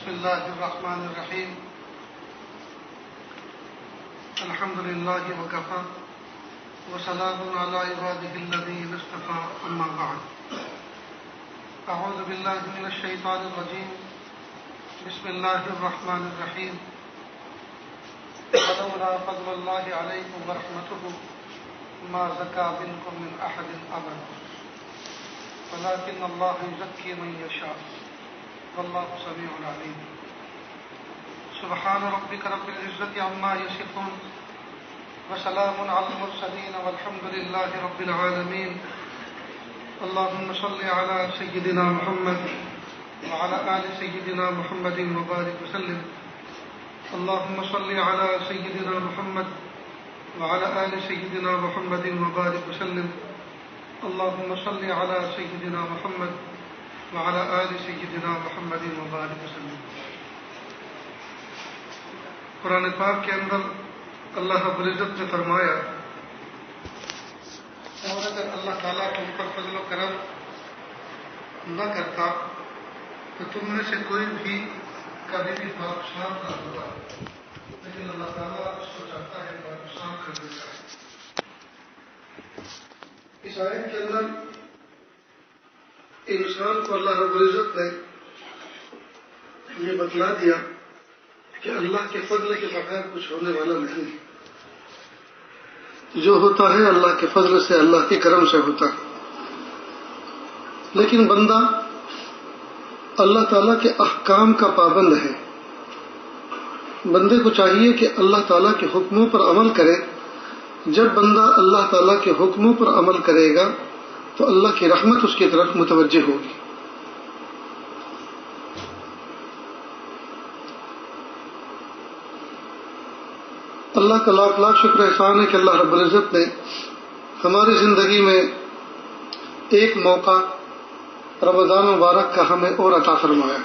بسم الله الرحمن الرحيم الحمد لله وكفى وسلام على عباده الذين اصطفى أما بعد أعوذ بالله من الشيطان الرجيم بسم الله الرحمن الرحيم ولولا فضل الله عليكم ورحمته ما زكى منكم من أحد أبدا ولكن الله يزكي من يشاء والله سميع عليم سبحان ربك رب العزة عما يصفون وسلام على المرسلين والحمد لله رب العالمين اللهم صل على سيدنا محمد وعلى آل سيدنا محمد وبارك وسلم اللهم صل على سيدنا محمد وعلى آل سيدنا محمد وبارك وسلم اللهم صل على سيدنا محمد وعلى آل سيدنا محمد وبارك وسلم. قرآن پاک کے اندر اللہ رب العزت نے فرمایا اور اگر اللہ تعالیٰ تم پر فضل و کرم نہ کرتا تو تم میں سے کوئی بھی کبھی بھی پاکستان نہ ہوگا، لیکن اللہ تعالیٰ اس کو چاہتا ہے پاکستان کر دیتا ہے. اس آیت کے اندر انسان کو اللہ رب العزت نے یہ بتلا دیا کہ اللہ کے فضل کے بغیر کچھ ہونے والا نہیں، جو ہوتا ہے اللہ کے فضل سے، اللہ کے کرم سے ہوتا ہے. لیکن بندہ اللہ تعالیٰ کے احکام کا پابند ہے. بندے کو چاہیے کہ اللہ تعالیٰ کے حکموں پر عمل کرے. جب بندہ اللہ تعالیٰ کے حکموں پر عمل کرے گا تو اللہ کی رحمت اس کی طرف متوجہ ہوگی. اللہ کا لاکھ لاکھ شکر احسان ہے کہ اللہ رب العزت نے ہماری زندگی میں ایک موقع رمضان مبارک کا ہمیں اور عطا فرمایا.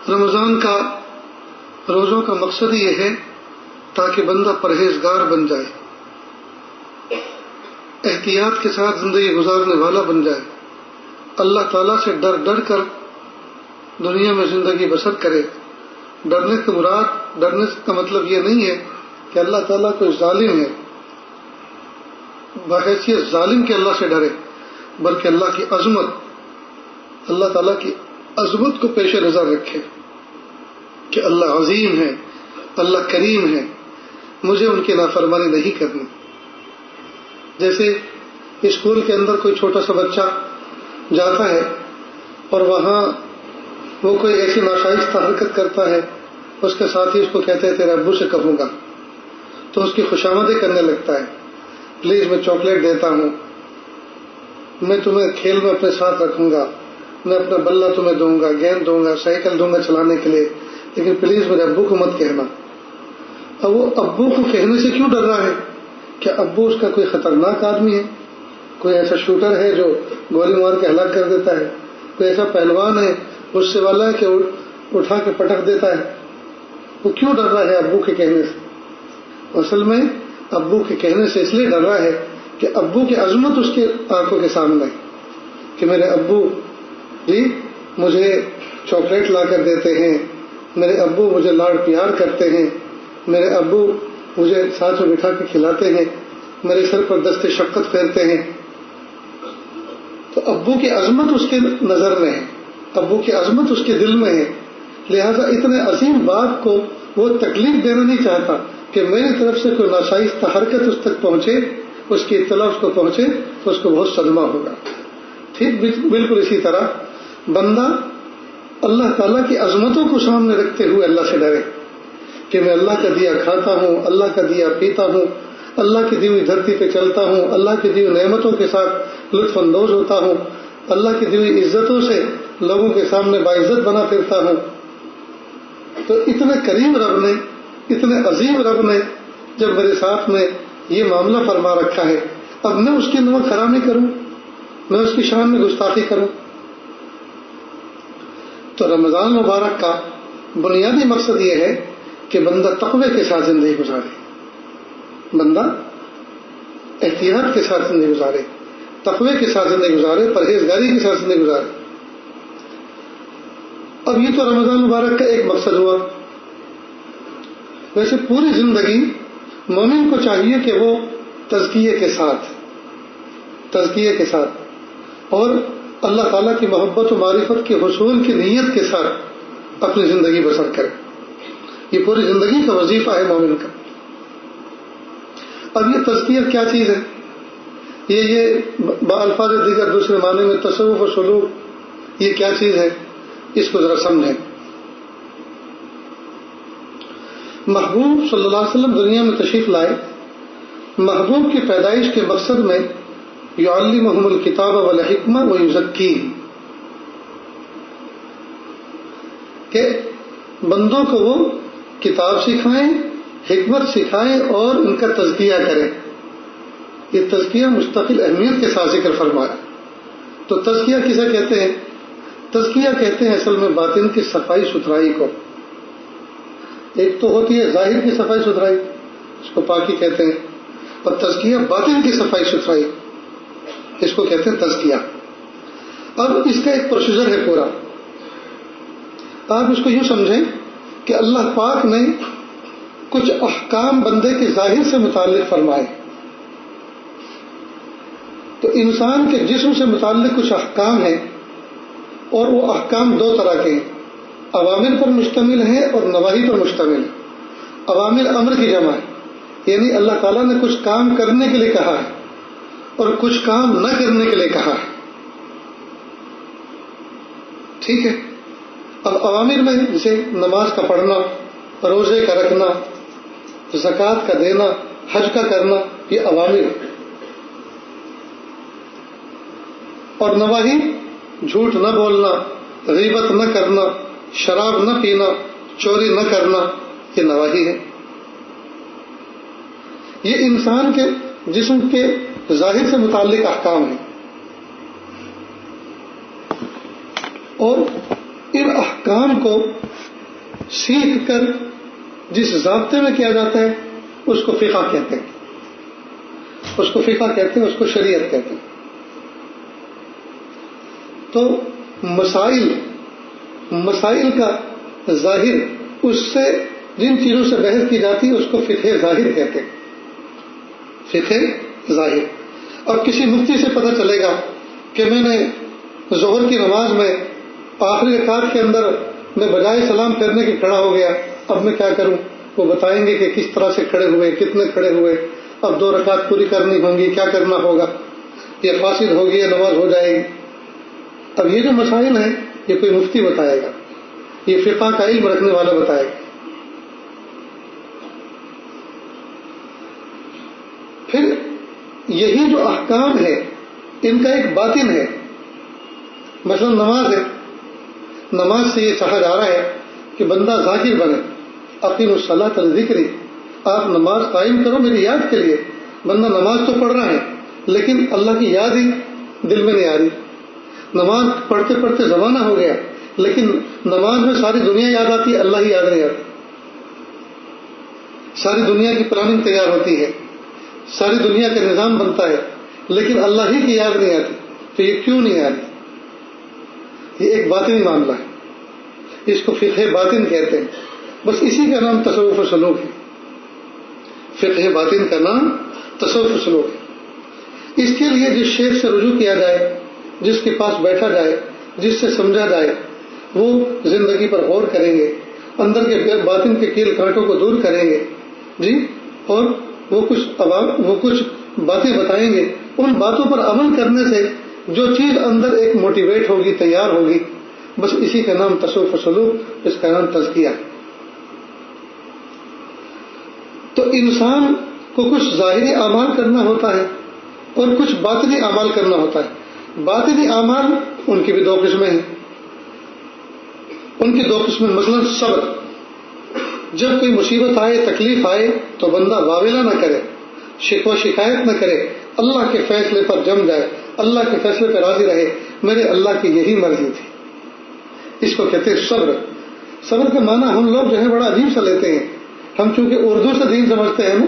رمضان کا روزوں کا مقصد یہ ہے تاکہ بندہ پرہیزگار بن جائے، احتیاط کے ساتھ زندگی گزارنے والا بن جائے، اللہ تعالیٰ سے ڈر ڈر کر دنیا میں زندگی بسر کرے. ڈرنے کا مطلب یہ نہیں ہے کہ اللہ تعالیٰ کوئی ظالم ہے، بحیثیت ظالم کے اللہ سے ڈرے، بلکہ اللہ کی عظمت، اللہ تعالیٰ کی عظمت کو پیش نظر رکھے کہ اللہ عظیم ہے، اللہ کریم ہے، مجھے ان کی نافرمانی نہیں کرنی. جیسے اسکول کے اندر کوئی چھوٹا سا بچہ جاتا ہے اور وہاں وہ کوئی ایسی ناشائستہ حرکت کرتا ہے، اس کے ساتھی اس کو کہتے ہیں تیرے ابو سے کہوں گا، تو اس کی خوشامدی کرنے لگتا ہے، پلیز میں چاکلیٹ دیتا ہوں، میں تمہیں کھیل میں اپنے ساتھ رکھوں گا، میں اپنا بلہ تمہیں دوں گا، گیند دوں گا، سائیکل دوں گا چلانے کے لیے، لیکن پلیز میرے ابو کو مت کہنا. اب وہ ابو کو کہنے سے کیوں ڈر رہا ہے؟ کہ ابو اس کا کوئی خطرناک آدمی ہے، کوئی ایسا شوٹر ہے جو گولی مار کے ہلاک کر دیتا ہے، کوئی ایسا پہلوان ہے غصے والا ہے کہ اٹھا کے پٹک دیتا ہے. وہ کیوں ڈر رہا ہے ابو کے کہنے سے؟ اصل میں ابو کے کہنے سے اس لیے ڈر رہا ہے کہ ابو کی عظمت اس کے آنکھوں کے سامنے ہے کہ میرے ابو جی مجھے چاکلیٹ لا کر دیتے ہیں، میرے ابو مجھے لاڈ پیار کرتے ہیں، میرے ابو مجھے ساتھ میں بٹھا کے کھلاتے ہیں، میرے سر پر دست شفقت پھیرتے ہیں. تو ابو کی عظمت اس کے نظر میں ہے، ابو کی عظمت اس کے دل میں ہے. لہذا اتنے عظیم بات کو وہ تکلیف دینا نہیں چاہتا کہ میری طرف سے کوئی ناشائستہ حرکت اس تک پہنچے، اس کی اطلاع اس کو پہنچے تو اس کو بہت صدمہ ہوگا. ٹھیک بالکل اسی طرح بندہ اللہ تعالیٰ کی عظمتوں کو سامنے رکھتے ہوئے اللہ سے ڈرے کہ میں اللہ کا دیا کھاتا ہوں، اللہ کا دیا پیتا ہوں، اللہ کی دی ہوئی دھرتی پہ چلتا ہوں، اللہ کی دی ہوئی نعمتوں کے ساتھ لطف اندوز ہوتا ہوں، اللہ کی دی ہوئی عزتوں سے لوگوں کے سامنے باعزت بنا پھرتا ہوں. تو اتنے کریم رب نے، اتنے عظیم رب نے جب میرے ساتھ میں یہ معاملہ فرما رکھا ہے، اب میں اس کی نمک حرامی کروں، میں اس کی شان میں گستاخی کروں؟ تو رمضان مبارک کا بنیادی مقصد یہ ہے کہ بندہ تقوی کے ساتھ زندگی گزارے، بندہ احتیاط کے ساتھ زندگی گزارے، تقوی کے ساتھ زندگی گزارے، پرہیزگاری کے ساتھ زندگی گزارے. اب یہ تو رمضان مبارک کا ایک مقصد ہوا. ویسے پوری زندگی مومن کو چاہیے کہ وہ تزکیے کے ساتھ اور اللہ تعالیٰ کی محبت و معرفت کے حصول کی نیت کے ساتھ اپنی زندگی بسر کرے. یہ پوری زندگی کا وظیفہ ہے مومن کا. اب یہ تزکیہ کیا چیز ہے؟ یہ بالفاظ دیگر دوسرے معنی میں تصوف و سلوک، یہ کیا چیز ہے؟ اس کو ذرا سمجھیں. محبوب صلی اللہ علیہ وسلم دنیا میں تشریف لائے. محبوب کی پیدائش کے مقصد میں یعلمہم الکتاب والحکمہ ویزکیہم، کہ بندوں کو وہ کتاب سکھائیں، حکمت سکھائیں اور ان کا تزکیہ کریں. یہ تزکیہ مستقل اہمیت کے ساتھ ذکر فرمایا. تو تزکیہ کسے کہتے ہیں؟ تزکیہ کہتے ہیں اصل میں باطن کی صفائی ستھرائی کو. ایک تو ہوتی ہے ظاہر کی صفائی ستھرائی، اس کو پاکی کہتے ہیں، اور تزکیہ باطن کی صفائی ستھرائی، اس کو کہتے ہیں تزکیہ. اب اس کا ایک پروسیجر ہے پورا. آپ اس کو یوں سمجھیں کہ اللہ پاک نے کچھ احکام بندے کے ظاہر سے متعلق فرمائے. تو انسان کے جسم سے متعلق کچھ احکام ہیں، اور وہ احکام دو طرح کے ہیں، اوامر پر مشتمل ہیں اور نواہی پر مشتمل ہیں. اوامر امر کی جمع ہے، یعنی اللہ تعالیٰ نے کچھ کام کرنے کے لیے کہا ہے اور کچھ کام نہ کرنے کے لیے کہا ہے. ٹھیک ہے. اب اوامر میں جیسے نماز کا پڑھنا، روزے کا رکھنا، زکوٰۃ کا دینا، حج کا کرنا، یہ اوامر. اور نواہی جھوٹ نہ بولنا، غیبت نہ کرنا، شراب نہ پینا، چوری نہ کرنا، یہ نواہی ہے. یہ انسان کے جسم کے ظاہر سے متعلق احکام ہیں. اور ان احکام کو سیکھ کر جس ضابطے میں کیا جاتا ہے اس کو فقہ کہتے ہیں. اس کو فقہ کہتے ہیں، اس کو شریعت کہتے ہیں. تو مسائل کا ظاہر، اس سے جن چیزوں سے بحث کی جاتی ہے اس کو فقہ ظاہر کہتے ہیں. فقہ ظاہر. اب کسی مفتی سے پتہ چلے گا کہ میں نے ظہر کی نماز میں آخری رکعت کے اندر میں بجائے سلام پھیرنے کے کھڑا ہو گیا، اب میں کیا کروں؟ وہ بتائیں گے کہ کس طرح سے کھڑے ہوئے، کتنے کھڑے ہوئے، اب 2 رکعت پوری کرنی ہوں گی، کیا کرنا ہوگا، یہ فاسد ہوگی یا نماز ہو جائے گی. اب یہ جو مسائل ہیں یہ کوئی مفتی بتائے گا، یہ فقہ کا علم رکھنے والا بتائے گا. پھر یہی جو احکام ہے ان کا ایک باطن ہے. مثلا نماز ہے، نماز سے یہ چاہا جا رہا ہے کہ بندہ ذاکر بنے. اقیم الصلاۃ لذکری، آپ نماز قائم کرو میری یاد کے لیے. بندہ نماز تو پڑھ رہا ہے لیکن اللہ کی یاد ہی دل میں نہیں آ رہی. نماز پڑھتے پڑھتے زمانہ ہو گیا لیکن نماز میں ساری دنیا یاد آتی ہے، اللہ ہی یاد نہیں آتی. ساری دنیا کی پلاننگ تیار ہوتی ہے، ساری دنیا کا نظام بنتا ہے لیکن اللہ ہی کی یاد نہیں آتی. تو یہ کیوں نہیں آتی؟ یہ ایک باطنی معاملہ ہے، اس کو فقہ باطن کہتے ہیں. بس اسی کا نام تصوف و سلوک ہے. فقہ باطن کا نام تصوف و سلوک ہے. اس کے لیے جس شیخ سے رجوع کیا جائے، جس کے پاس بیٹھا جائے، جس سے سمجھا جائے، وہ زندگی پر غور کریں گے، اندر کے باطن کے کیل کانٹوں کو دور کریں گے جی، اور وہ کچھ باتیں بتائیں گے. ان باتوں پر عمل کرنے سے جو چیز اندر ایک موٹیویٹ ہوگی، تیار ہوگی، بس اسی کا نام تصوف و سلوک، اس کا نام تزکیہ. تو انسان کو کچھ ظاہری اعمال کرنا ہوتا ہے اور کچھ باطنی اعمال کرنا ہوتا ہے. باطنی اعمال ان کی بھی 2 قسمیں ہیں. ان کی 2 قسمیں، مثلا صبر. جب کوئی مصیبت آئے، تکلیف آئے تو بندہ واویلا نہ کرے، شکوہ شکایت نہ کرے، اللہ کے فیصلے پر جم جائے، اللہ کے فیصلے پر راضی رہے، میرے اللہ کی یہی مرضی تھی. اس کو کہتے ہیں صبر. صبر کا معنی ہم لوگ جو ہے بڑا عجیب سا لیتے ہیں. ہم چونکہ اردو سے دین سمجھتے ہیں نا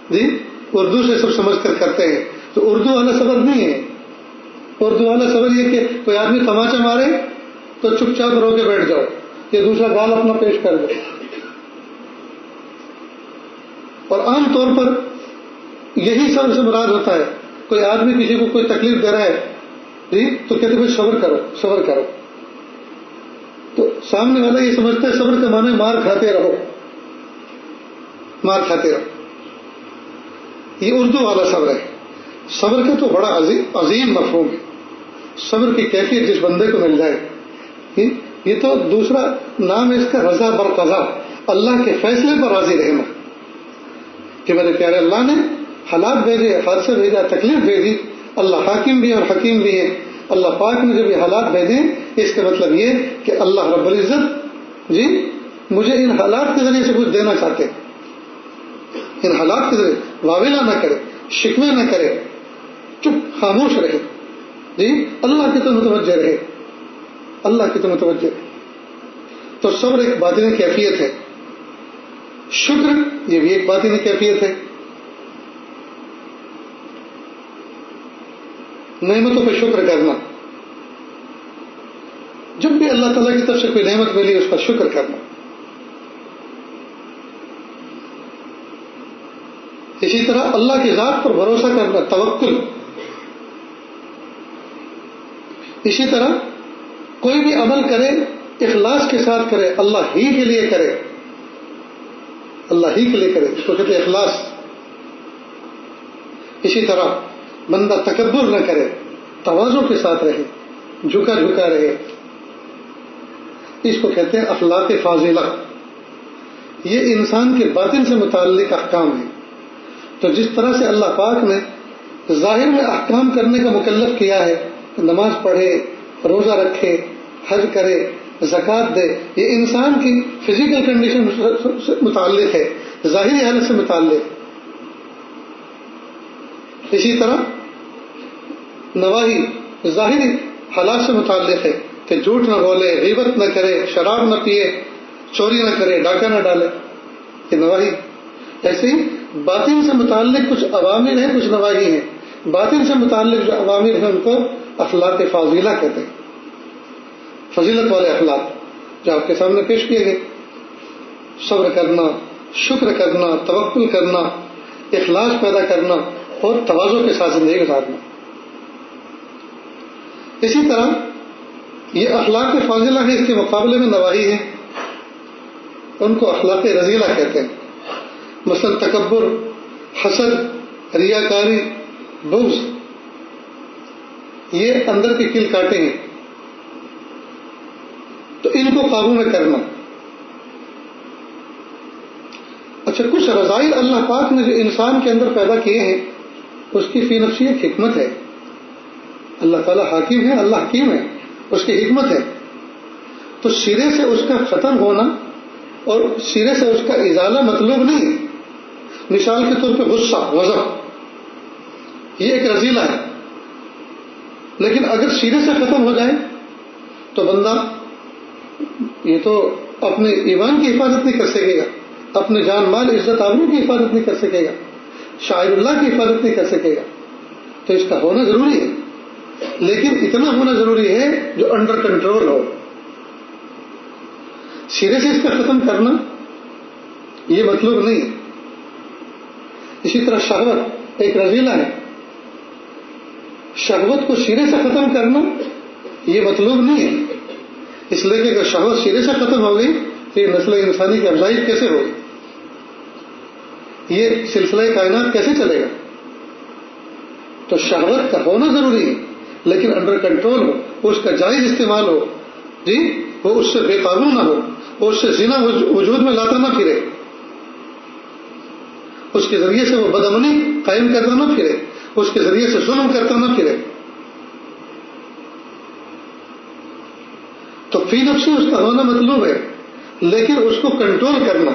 جی، اردو سے سب سمجھ کر کرتے ہیں، تو اردو والا صبر نہیں ہے. اردو والا صبر یہ کہ کوئی آدمی تماچا مارے تو چپ چاپ رو کے بیٹھ جاؤ یا دوسرا گال اپنا پیش کر دو. اور عام طور پر یہی صبر سے مراد ہوتا ہے. کوئی آدمی کسی کو کوئی تکلیف دے رہا ہے جی تو کہتے بھائی صبر کرو صبر کرو. تو سامنے والا یہ سمجھتا ہے صبر کا معنی مار کھاتے رہو مار کھاتے رہو. یہ اردو والا صبر ہے. صبر کا تو بڑا عظیم مفہوم ہے. صبر کی کیفیت جس بندے کو مل جائے یہ تو دوسرا نام ہے اس کا رضا برقضا، اللہ کے فیصلے پر راضی رہنا کہ میرے پیارے اللہ نے حالات بھیجے، حادثہ بھیجا، تکلیف بھیجی. اللہ حاکم بھی اور حکیم بھی ہے. اللہ پاک نے جب یہ حالات بھیجے اس کا مطلب یہ کہ اللہ رب العزت جی مجھے ان حالات کے ذریعے سے کچھ دینا چاہتے. ان حالات کے ذریعے واویلا نہ کرے، شکوے نہ کرے، چپ خاموش رہے جی، اللہ کی تو متوجہ رہے، اللہ کی تو متوجہ رہے. تو صبر ایک باطنی کیفیت ہے. شکر یہ بھی ایک باطنی کیفیت ہے. نعمتوں پہ شکر کرنا، جب بھی اللہ تعالیٰ کی طرف سے کوئی نعمت ملی اس کا شکر کرنا. اسی طرح اللہ کی ذات پر بھروسہ کرنا، توکل. اسی طرح کوئی بھی عمل کرے اخلاص کے ساتھ کرے، اللہ ہی کے لیے کرے، اللہ ہی کے لیے کرے، اس کو کہتے ہیں اخلاص. اسی طرح بندہ تکبر نہ کرے، تواضع کے ساتھ رہے، جھکا جھکا رہے، اس کو کہتے ہیں اخلاق فاضلہ. یہ انسان کے باطن سے متعلق احکام ہیں. تو جس طرح سے اللہ پاک نے ظاہر میں احکام کرنے کا مکلف کیا ہے، نماز پڑھے، روزہ رکھے، حج کرے، زکوٰۃ دے، یہ انسان کی فزیکل کنڈیشن سے متعلق ہے، ظاہری حالت سے متعلق. اسی طرح نواہی ظاہری حالات سے متعلق ہے کہ جھوٹ نہ بولے، غیبت نہ کرے، شراب نہ پیے، چوری نہ کرے، ڈاکہ نہ ڈالے، یہ نواہی. ایسے ہی باطن سے متعلق کچھ عوامر ہیں، کچھ نواہی ہیں. باطن سے متعلق جو عوامر ہیں ان کو اخلاق فاضلہ کہتے ہیں، فضیلت والے اخلاق جو آپ کے سامنے پیش کیے گئے. صبر کرنا، شکر کرنا، توکل کرنا، اخلاص پیدا کرنا اور تواضع کے ساتھ زندگی گزارنا. اسی طرح یہ اخلاق فاضلہ ہے، اس کے مقابلے میں نواہی ہیں، ان کو اخلاق رذیلہ کہتے ہیں. مثلا تکبر، حسد، ریاکاری، بغض، یہ اندر کے کیل کاٹے ہیں، تو ان کو قابو میں کرنا. اچھا، کچھ رذائل اللہ پاک نے جو انسان کے اندر پیدا کیے ہیں اس کی فی نفسی ایک حکمت ہے. اللہ تعالیٰ حاکم ہے، اللہ حکیم ہے، اس کی حکمت ہے. تو سرے سے اس کا ختم ہونا اور سرے سے اس کا ازالہ مطلوب نہیں. مثال کے طور پہ غصہ، غضب، یہ ایک رذیلہ ہے، لیکن اگر سرے سے ختم ہو جائے تو بندہ یہ تو اپنے ایمان کی حفاظت نہیں کر سکے گا، اپنے جان مال عزت آبرو کی حفاظت نہیں کر سکے گا، شاعر اللہ کی حفاظت نہیں کر سکے گا. تو اس کا ہونا ضروری ہے، لیکن اتنا ہونا ضروری ہے جو انڈر کنٹرول ہو. سرے سے اس کا ختم کرنا یہ مطلوب نہیں. اسی طرح شہوت ایک رذیلہ ہے، شہوت کو سرے سے ختم کرنا یہ مطلوب نہیں ہے. اس لیے کہ اگر شہوت سرے سے ختم ہو گئی تو یہ نسل انسانی کی افزائش کیسے ہوگی، یہ سلسلہ کائنات کیسے چلے گا. تو شہوت کا ہونا ضروری ہے لیکن انڈر کنٹرول ہو، اس کا جائز استعمال ہو جی، وہ اس سے بے قابو نہ ہو، وہ اس سے زنا وجود میں لاتا نہ پھرے، اس کے ذریعے سے وہ بدامنی قائم کرتا نہ پھرے، اس کے ذریعے سے ظلم کرتا نہ پھرے. تو فی نفسی اس کا ہونا مطلوب ہے لیکن اس کو کنٹرول کرنا.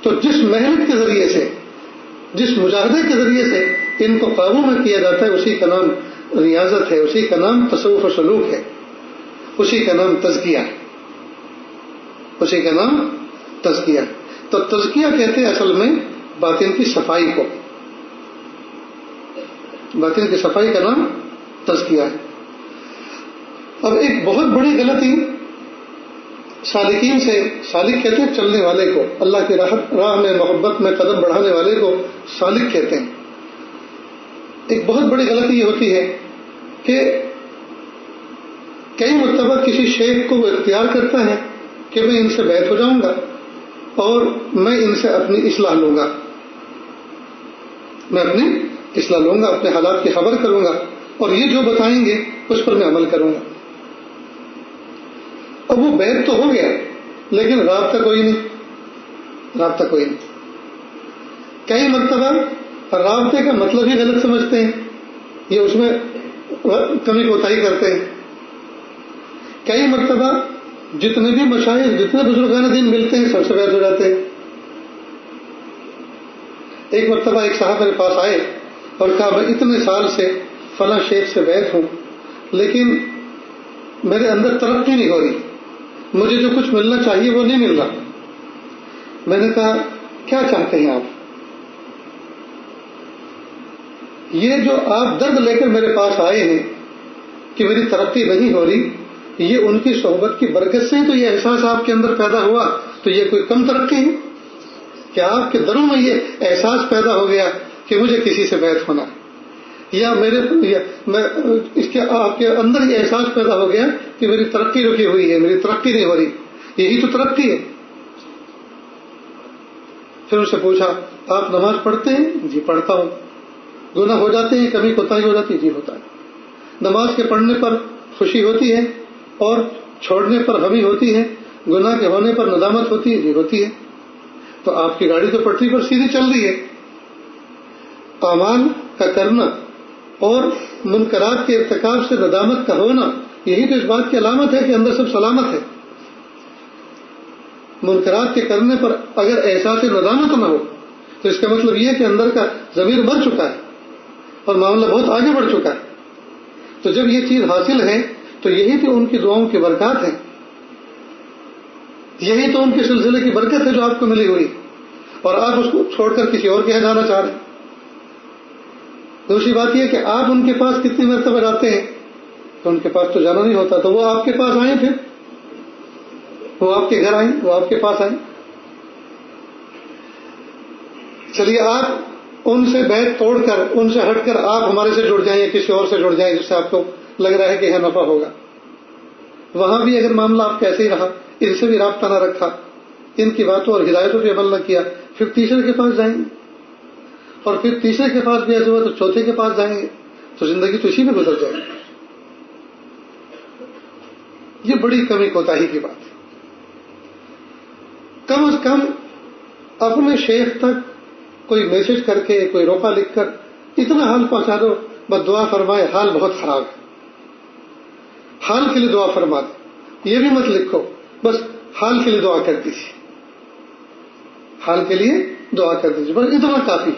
تو جس محنت کے ذریعے سے، جس مجاہدے کے ذریعے سے ان کو قابو میں کیا جاتا ہے اسی کا نام ریاضت ہے، اسی کا نام تصوف و سلوک ہے، اسی کا نام تزکیہ ہے، اسی کا نام تزکیہ. تو تزکیہ کہتے ہیں اصل میں باطن کی صفائی کو، باطن کی صفائی کا نام تزکیہ ہے. اب ایک بہت بڑی غلطی سالکین سے، سالک کہتے ہیں چلنے والے کو، اللہ کی راہ میں محبت میں قدم بڑھانے والے کو سالک کہتے ہیں۔ ایک بہت بڑی غلطی یہ ہوتی ہے کہ کئی مرتبہ کسی شیخ کو وہ اختیار کرتا ہے کہ میں ان سے بیعت ہو جاؤں گا اور میں ان سے اپنی اصلاح لوں گا، میں اپنی اصلاح لوں گا، اپنے حالات کی خبر کروں گا اور یہ جو بتائیں گے اس پر میں عمل کروں گا۔ اب وہ بیعت تو ہو گیا لیکن رابطہ کوئی نہیں۔ کئی مرتبہ رابطے کا مطلب ہی غلط سمجھتے ہیں، یہ اس میں کمی کوتاہی کرتے ہیں۔ کئی مرتبہ جتنے بھی مشائخ، جتنے بزرگان دین ملتے ہیں سب سے بیعت ہو جاتے ہیں۔ ایک مرتبہ ایک صاحب میرے پاس آئے اور کہا میں اتنے سال سے فلاں شیخ سے بیعت ہوں لیکن میرے اندر ترقی نہیں ہو رہی، مجھے جو کچھ ملنا چاہیے وہ نہیں مل رہا۔ میں نے کہا کیا چاہتے ہیں آپ؟ یہ جو آپ درد لے کر میرے پاس آئے ہیں کہ میری ترقی نہیں ہو رہی، یہ ان کی صحبت کی برکت سے تو یہ احساس آپ کے اندر پیدا ہوا، تو یہ کوئی کم ترقی ہے کہ آپ کے دلوں میں یہ احساس پیدا ہو گیا کہ مجھے کسی سے بیعت ہونا ہے، یا آپ کے اندر یہ احساس پیدا ہو گیا کہ میری ترقی رکی ہوئی ہے، میری ترقی نہیں ہو رہی، یہی تو ترقی ہے۔ پھر ان سے پوچھا آپ نماز پڑھتے ہیں؟ جی پڑھتا ہوں۔ گناہ ہو جاتے ہیں، کمی کوتاہی ہو جاتی ہے؟ جی ہوتا ہے۔ نماز کے پڑھنے پر خوشی ہوتی ہے اور چھوڑنے پر غمی ہوتی ہے، گناہ کے ہونے پر ندامت ہوتی ہے؟ جی ہوتی ہے۔ تو آپ کی گاڑی تو پٹری پر سیدھی چل رہی ہے۔ اعمال کا کرنا اور منکرات کے ارتکاب سے ندامت کا ہونا، یہی تو اس بات کی علامت ہے کہ اندر سب سلامت ہے۔ منکرات کے کرنے پر اگر احساس ندامت نہ ہو تو اس کا مطلب یہ ہے کہ اندر کا ضمیر مر چکا ہے اور معاملہ بہت آگے بڑھ چکا ہے۔ تو جب یہ چیز حاصل ہے تو یہی تو ان کی دعاؤں کی برکات ہے، یہی تو ان کے سلسلے کی برکت ہے جو آپ کو ملی ہوئی، اور آپ اس کو چھوڑ کر کسی اور کے یہاں جانا چاہ رہے ہیں۔ دوسری بات یہ کہ آپ ان کے پاس کتنی مرتبہ جاتے ہیں، تو ان کے پاس تو جانا نہیں ہوتا، تو وہ آپ کے پاس آئیں، پھر وہ آپ کے گھر آئیں، وہ آپ کے پاس آئیں۔ چلیے آپ ان سے بیعت توڑ کر، ان سے ہٹ کر آپ ہمارے سے جڑ جائیں یا کسی اور سے جڑ جائیں جس سے آپ کو لگ رہا ہے کہ یہاں نفع ہوگا۔ وہاں بھی اگر معاملہ آپ کا ایسے ہی رہا، ان سے بھی رابطہ نہ رکھا، ان کی باتوں اور ہدایتوں پہ عمل نہ کیا، پھر تیسرے کے پاس جائیں گے، اور پھر تیسرے کے پاس بھی ایسے ہوا تو چوتھے کے پاس جائیں گے، تو زندگی تو اسی میں گزر جائے گی۔ یہ بڑی کمی کوتاہی کی بات ہے۔ کم از کم اپنے شیخ تک کوئی میسج کر کے، کوئی روپا لکھ کر اتنا حال پہنچا دو، بس دعا فرمائے حال بہت خراب ہے، حال کے لیے دعا فرما دے، یہ بھی مت لکھو، بس حال کے لیے دعا کر دیجیے، حال کے لیے دعا کر دیجیے، بس اتنا کافی۔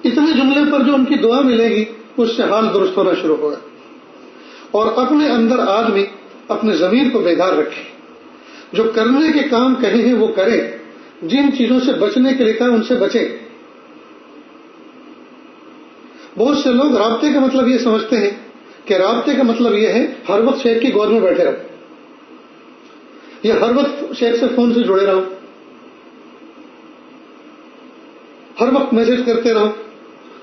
اتنے جملے پر جو ان کی دعا ملے گی اس سے حال درست ہونا شروع ہوگا۔ اور اپنے اندر آدمی اپنے ضمیر کو بیدار رکھے، جو کرنے کے کام کہے ہیں وہ کرے، جن چیزوں سے بچنے کے لیے کہا ان سے بچے۔ بہت سے لوگ رابطے کا مطلب یہ سمجھتے ہیں کہ رابطے کا مطلب یہ ہے ہر وقت شیخ کی گود میں بیٹھے رہو، یا ہر وقت شیخ سے فون سے جڑے رہو، ہر وقت میسج کرتے رہو،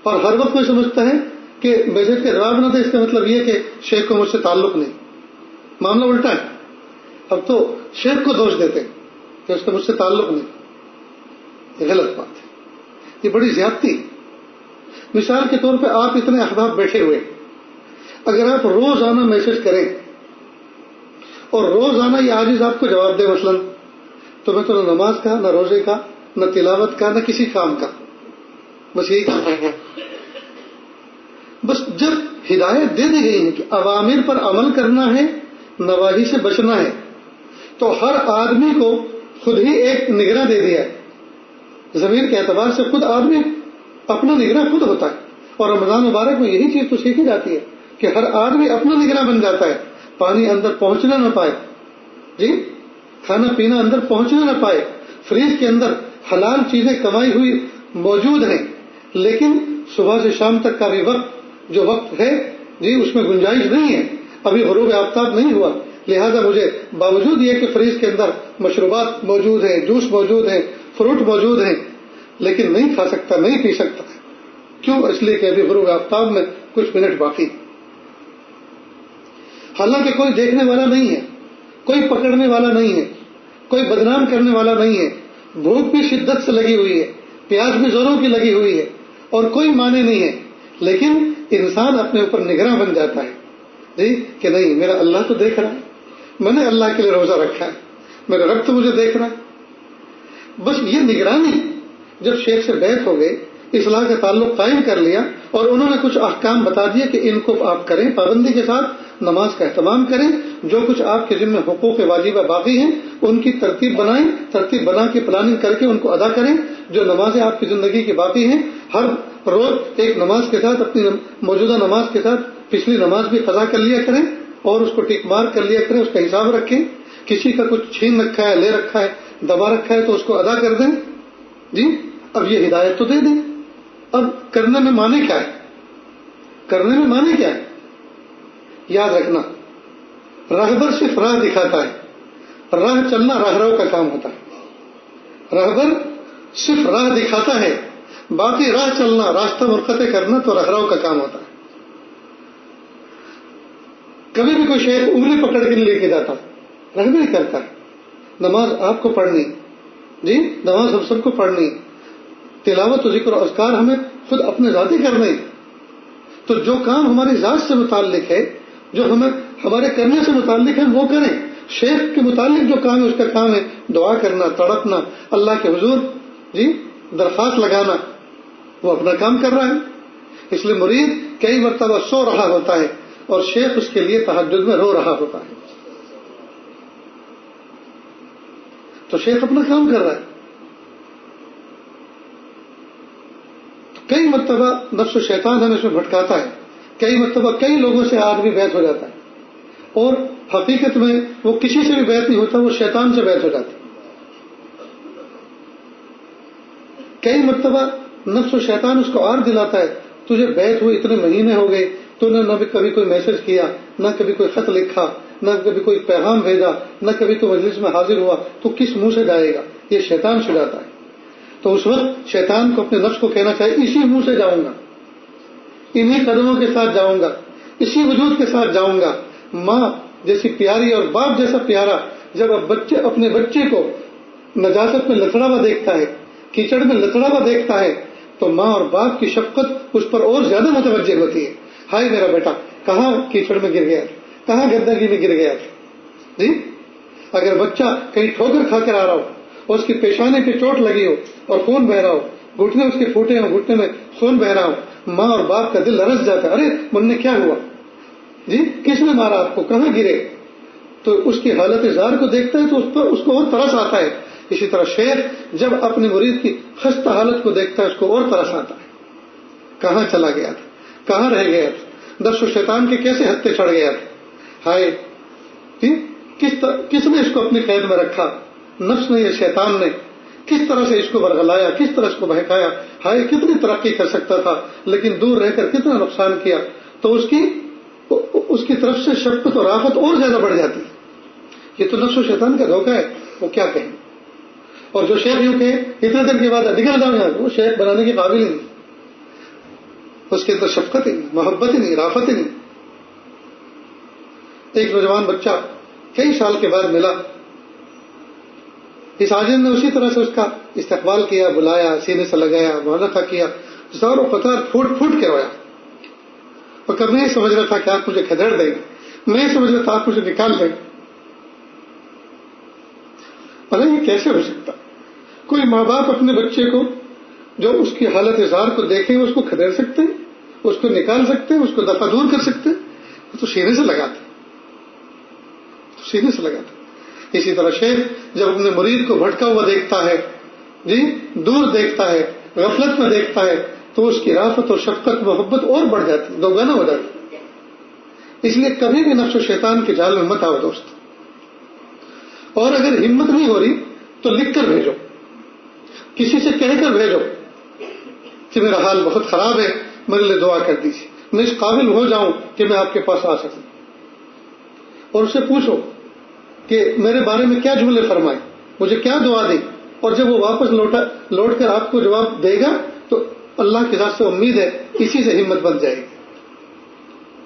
اور ہر وقت میں سمجھتا ہے کہ میسج کا جواب نہ دے، اس کا مطلب یہ کہ شیخ کو مجھ سے تعلق نہیں۔ معاملہ الٹا ہے، اب تو شیخ کو دوش دیتے کہ اس کا مجھ سے تعلق نہیں۔ یہ غلط بات ہے، یہ بڑی زیادتی۔ مثال کے طور پہ آپ اتنے احباب بیٹھے ہوئے، اگر آپ روزانہ میسج کریں اور روزانہ یہ عاجز آپ کو جواب دے مثلاً، تو میں تو نہ نماز کا، نہ روزے کا، نہ تلاوت کا، نہ کسی کام کا، بس یہی کام ہے۔ بس جب ہدایت دے دی گئی ہے کہ اوامر پر عمل کرنا ہے، نواہی سے بچنا ہے، تو ہر آدمی کو خود ہی ایک نگراں دے دیا ہے۔ ضمیر کے اعتبار سے خود آدمی اپنا نگراں خود ہوتا ہے، اور رمضان مبارک میں یہی چیز تو سیکھی جاتی ہے کہ ہر آدمی اپنا نگراں بن جاتا ہے، پانی اندر پہنچنا نہ پائے، جی کھانا پینا اندر پہنچنا نہ پائے، فریج کے اندر حلال چیزیں کمائی ہوئی موجود ہیں، لیکن صبح سے شام تک کا بھی وقت جو وقت ہے جی اس میں گنجائش نہیں ہے، ابھی غروب آفتاب نہیں ہوا، لہذا مجھے باوجود یہ کہ فریج کے اندر مشروبات موجود ہیں، جوس موجود ہیں، فروٹ موجود ہیں، لیکن نہیں کھا سکتا، نہیں پی سکتا. کیوں؟ اس لیے کہ ابھی غروب آفتاب میں کچھ منٹ باقی. حالانکہ کوئی دیکھنے والا نہیں ہے، کوئی پکڑنے والا نہیں ہے، کوئی بدنام کرنے والا نہیں ہے. بھوک بھی شدت سے لگی ہوئی ہے، پیاس بھی زوروں کی لگی ہوئی ہے، اور کوئی معنی نہیں ہے. لیکن انسان اپنے اوپر نگراں بن جاتا ہے جی کہ نہیں، میرا اللہ تو دیکھ رہا ہے، میں نے اللہ کے لیے روزہ رکھا ہے، میرا رب تو مجھے دیکھ رہا ہے. بس یہ نگرانی جب شیخ سے بیعت ہو گئے، اصلاح کا تعلق قائم کر لیا، اور انہوں نے کچھ احکام بتا دیے کہ ان کو آپ کریں، پابندی کے ساتھ نماز کا اہتمام کریں، جو کچھ آپ کے ذمہ حقوق واجبہ باقی ہیں ان کی ترتیب بنائیں، ترتیب بنا کے پلاننگ کر کے ان کو ادا کریں. جو نمازیں آپ کی زندگی کی باقی ہیں، ہر روز ایک نماز کے ساتھ، اپنی موجودہ نماز کے ساتھ پچھلی نماز بھی قضا کر لیا کریں، اور اس کو ٹک مار کر لیا کریں، اس کا حساب رکھیں. کسی کا کچھ چھین رکھا ہے، لے رکھا ہے، دبا رکھا ہے تو اس کو ادا کر دیں. جی اب یہ ہدایت تو دے دیں. اب کرنے میں معنی کیا ہے؟ کرنے میں معنی کیا ہے؟ یاد رکھنا، راہبر صرف راہ دکھاتا ہے، راہ چلنا راہرو کا کام ہوتا ہے. راہبر صرف راہ دکھاتا ہے، باقی راہ چلنا، راستہ منقطع کرنا تو راہرو کا کام ہوتا ہے. کبھی بھی کوئی شیخ انگلی پکڑ کے لے کے جاتا، رہبری کرتا ہے. نماز آپ کو پڑھنی، جی نماز ہم سب کو پڑھنی، تلاوت و ذکر و اذکار ہمیں خود اپنے ذاتی کرنے. تو جو کام ہماری ذات سے متعلق ہے، جو ہمیں ہمارے کرنے سے متعلق ہے، وہ کریں. شیخ کے متعلق جو کام ہے اس کا کام ہے دعا کرنا، تڑپنا، اللہ کے حضور جی درخواست لگانا، وہ اپنا کام کر رہا ہے. اس لیے مرید کئی مرتبہ سو رہا ہوتا ہے اور شیخ اس کے لیے تہجد میں رو رہا ہوتا ہے. تو شیخ اپنا کام کر رہا ہے. کئی مرتبہ نفس و شیطان ہمیں اس میں بھٹکاتا ہے، کئی مرتبہ کئی لوگوں سے آدمی بیعت ہو جاتا ہے، اور حقیقت میں وہ کسی سے بھی بیعت نہیں ہوتا، وہ شیطان سے بیعت ہو جاتا ہے. کئی مرتبہ نفس و شیطان اس کو عار دلاتا ہے، تجھے بیعت ہوئے اتنے مہینے ہو گئے، تو نے نہ کبھی کوئی میسج کیا، نہ کبھی کوئی خط لکھا، نہ کبھی کوئی پیغام بھیجا، نہ کبھی تو مجلس میں حاضر ہوا، تو کس منہ سے جائے گا؟ یہ شیطان سجاتا ہے. تو اس وقت شیطان کو اپنے نفس کو کہنا چاہیے اسی منہ سے جاؤں گا، انہی قدموں کے ساتھ جاؤں گا، اسی وجود کے ساتھ جاؤں گا. ماں جیسی پیاری اور باپ جیسا پیارا جب اپنے بچے کو نجاست میں لتڑا ہوا دیکھتا ہے، کیچڑ میں لتڑا ہوا دیکھتا ہے، تو ماں اور باپ کی شفقت اس پر اور زیادہ متوجہ ہوتی ہے. ہائے میرا بیٹا کہاں کیچڑ میں گر گیا تھا، کہاں گندگی میں گر گیا تھا. جی اگر بچہ کہیں ٹھوکر کھا کر آ رہا ہو اور اس کی پیشانے پہ چوٹ لگی ہو اور خون بہ رہا ہو، گھٹنے اس کے پھوٹے ہو، گھٹنے میں خون بہ رہا ہو، ماں اور باپ کا دل لرز جاتا ہے، ارے من نے کیا ہوا جی، کس نے مارا آپ کو، کہاں گرے؟ تو اس کی حالت زار کو دیکھتا ہے تو اس کو اور ترس آتا ہے. اسی طرح شیخ جب اپنے مرید کی خستہ حالت کو دیکھتا ہے اس کو اور ترس آتا ہے، کہاں چلا گیا تھا، کہاں رہ گیا تھا، نفس و شیطان کے کیسے ہتھے چڑھ گیا تھا. ہائے کس نے اس کو اپنی قید میں رکھا؟ نفس نے یا شیطان نے؟ کس طرح سے اس کو برگلایا، کس طرح اس کو بہکایا. ہائے کتنی ترقی کر سکتا تھا لیکن دور رہ کر کتنا نقصان کیا. تو اس کی طرف سے شفقت اور رافت اور زیادہ بڑھ جاتی. یہ تو نفس و شیطان کا دھوکہ ہے، وہ کیا کہیں. اور جو شیخ یوں کہ اتنے دن کے بعد نکل جاؤں گا، وہ شیخ بنانے کے قابل ہی نہیں، اس کے اندر شفقت ہی نہیں، محبت ہی نہیں، رافت ہی نہیں. ایک نوجوان بچہ کئی سال کے بعد ملا، اس عاجز نے اسی طرح سے اس کا استقبال کیا، بلایا، سینے سے لگایا، معانقہ کیا، زور و قطار پھوٹ پھوٹ کے رویا. اور کب نہیں سمجھ رہا تھا کہ آپ مجھے کھدڑ دیں گے، میں سمجھ رہا تھا آپ مجھے نکال دیں گے. یہ کیسے ہو سکتا؟ کوئی ماں باپ اپنے بچے کو جو اس کی حالت اظہار کو دیکھیں اس کو کھدیڑ سکتے ہیں، اس کو نکال سکتے ہیں، اس کو دفع دور کر سکتے ہیں؟ تو سینے سے لگاتے، سینے سے لگاتے. اسی طرح شیخ جب اپنے مرید کو بھٹکا ہوا دیکھتا ہے، جی دور دیکھتا ہے، غفلت میں دیکھتا ہے، تو اس کی رافت اور شفقت محبت اور بڑھ جاتی، دوگانا ہو جاتی. اس لیے کبھی بھی نفس و شیطان کے جال میں مت آؤ دوست. اور اگر ہمت نہیں ہو رہی تو لکھ کر بھیجو، کسی سے کہہ کر بھیجو کہ میرا حال بہت خراب ہے، میرے لیے دعا کر دیجیے، میں اس قابل ہو جاؤں کہ میں آپ کے پاس آ سکوں. اور اس سے پوچھو کہ میرے بارے میں کیا جملے فرمائے، مجھے کیا دعا دی، اور جب وہ واپس لوٹ کر آپ کو جواب دے گا تو اللہ کی ذات سے امید ہے اسی سے ہمت بن جائے گی،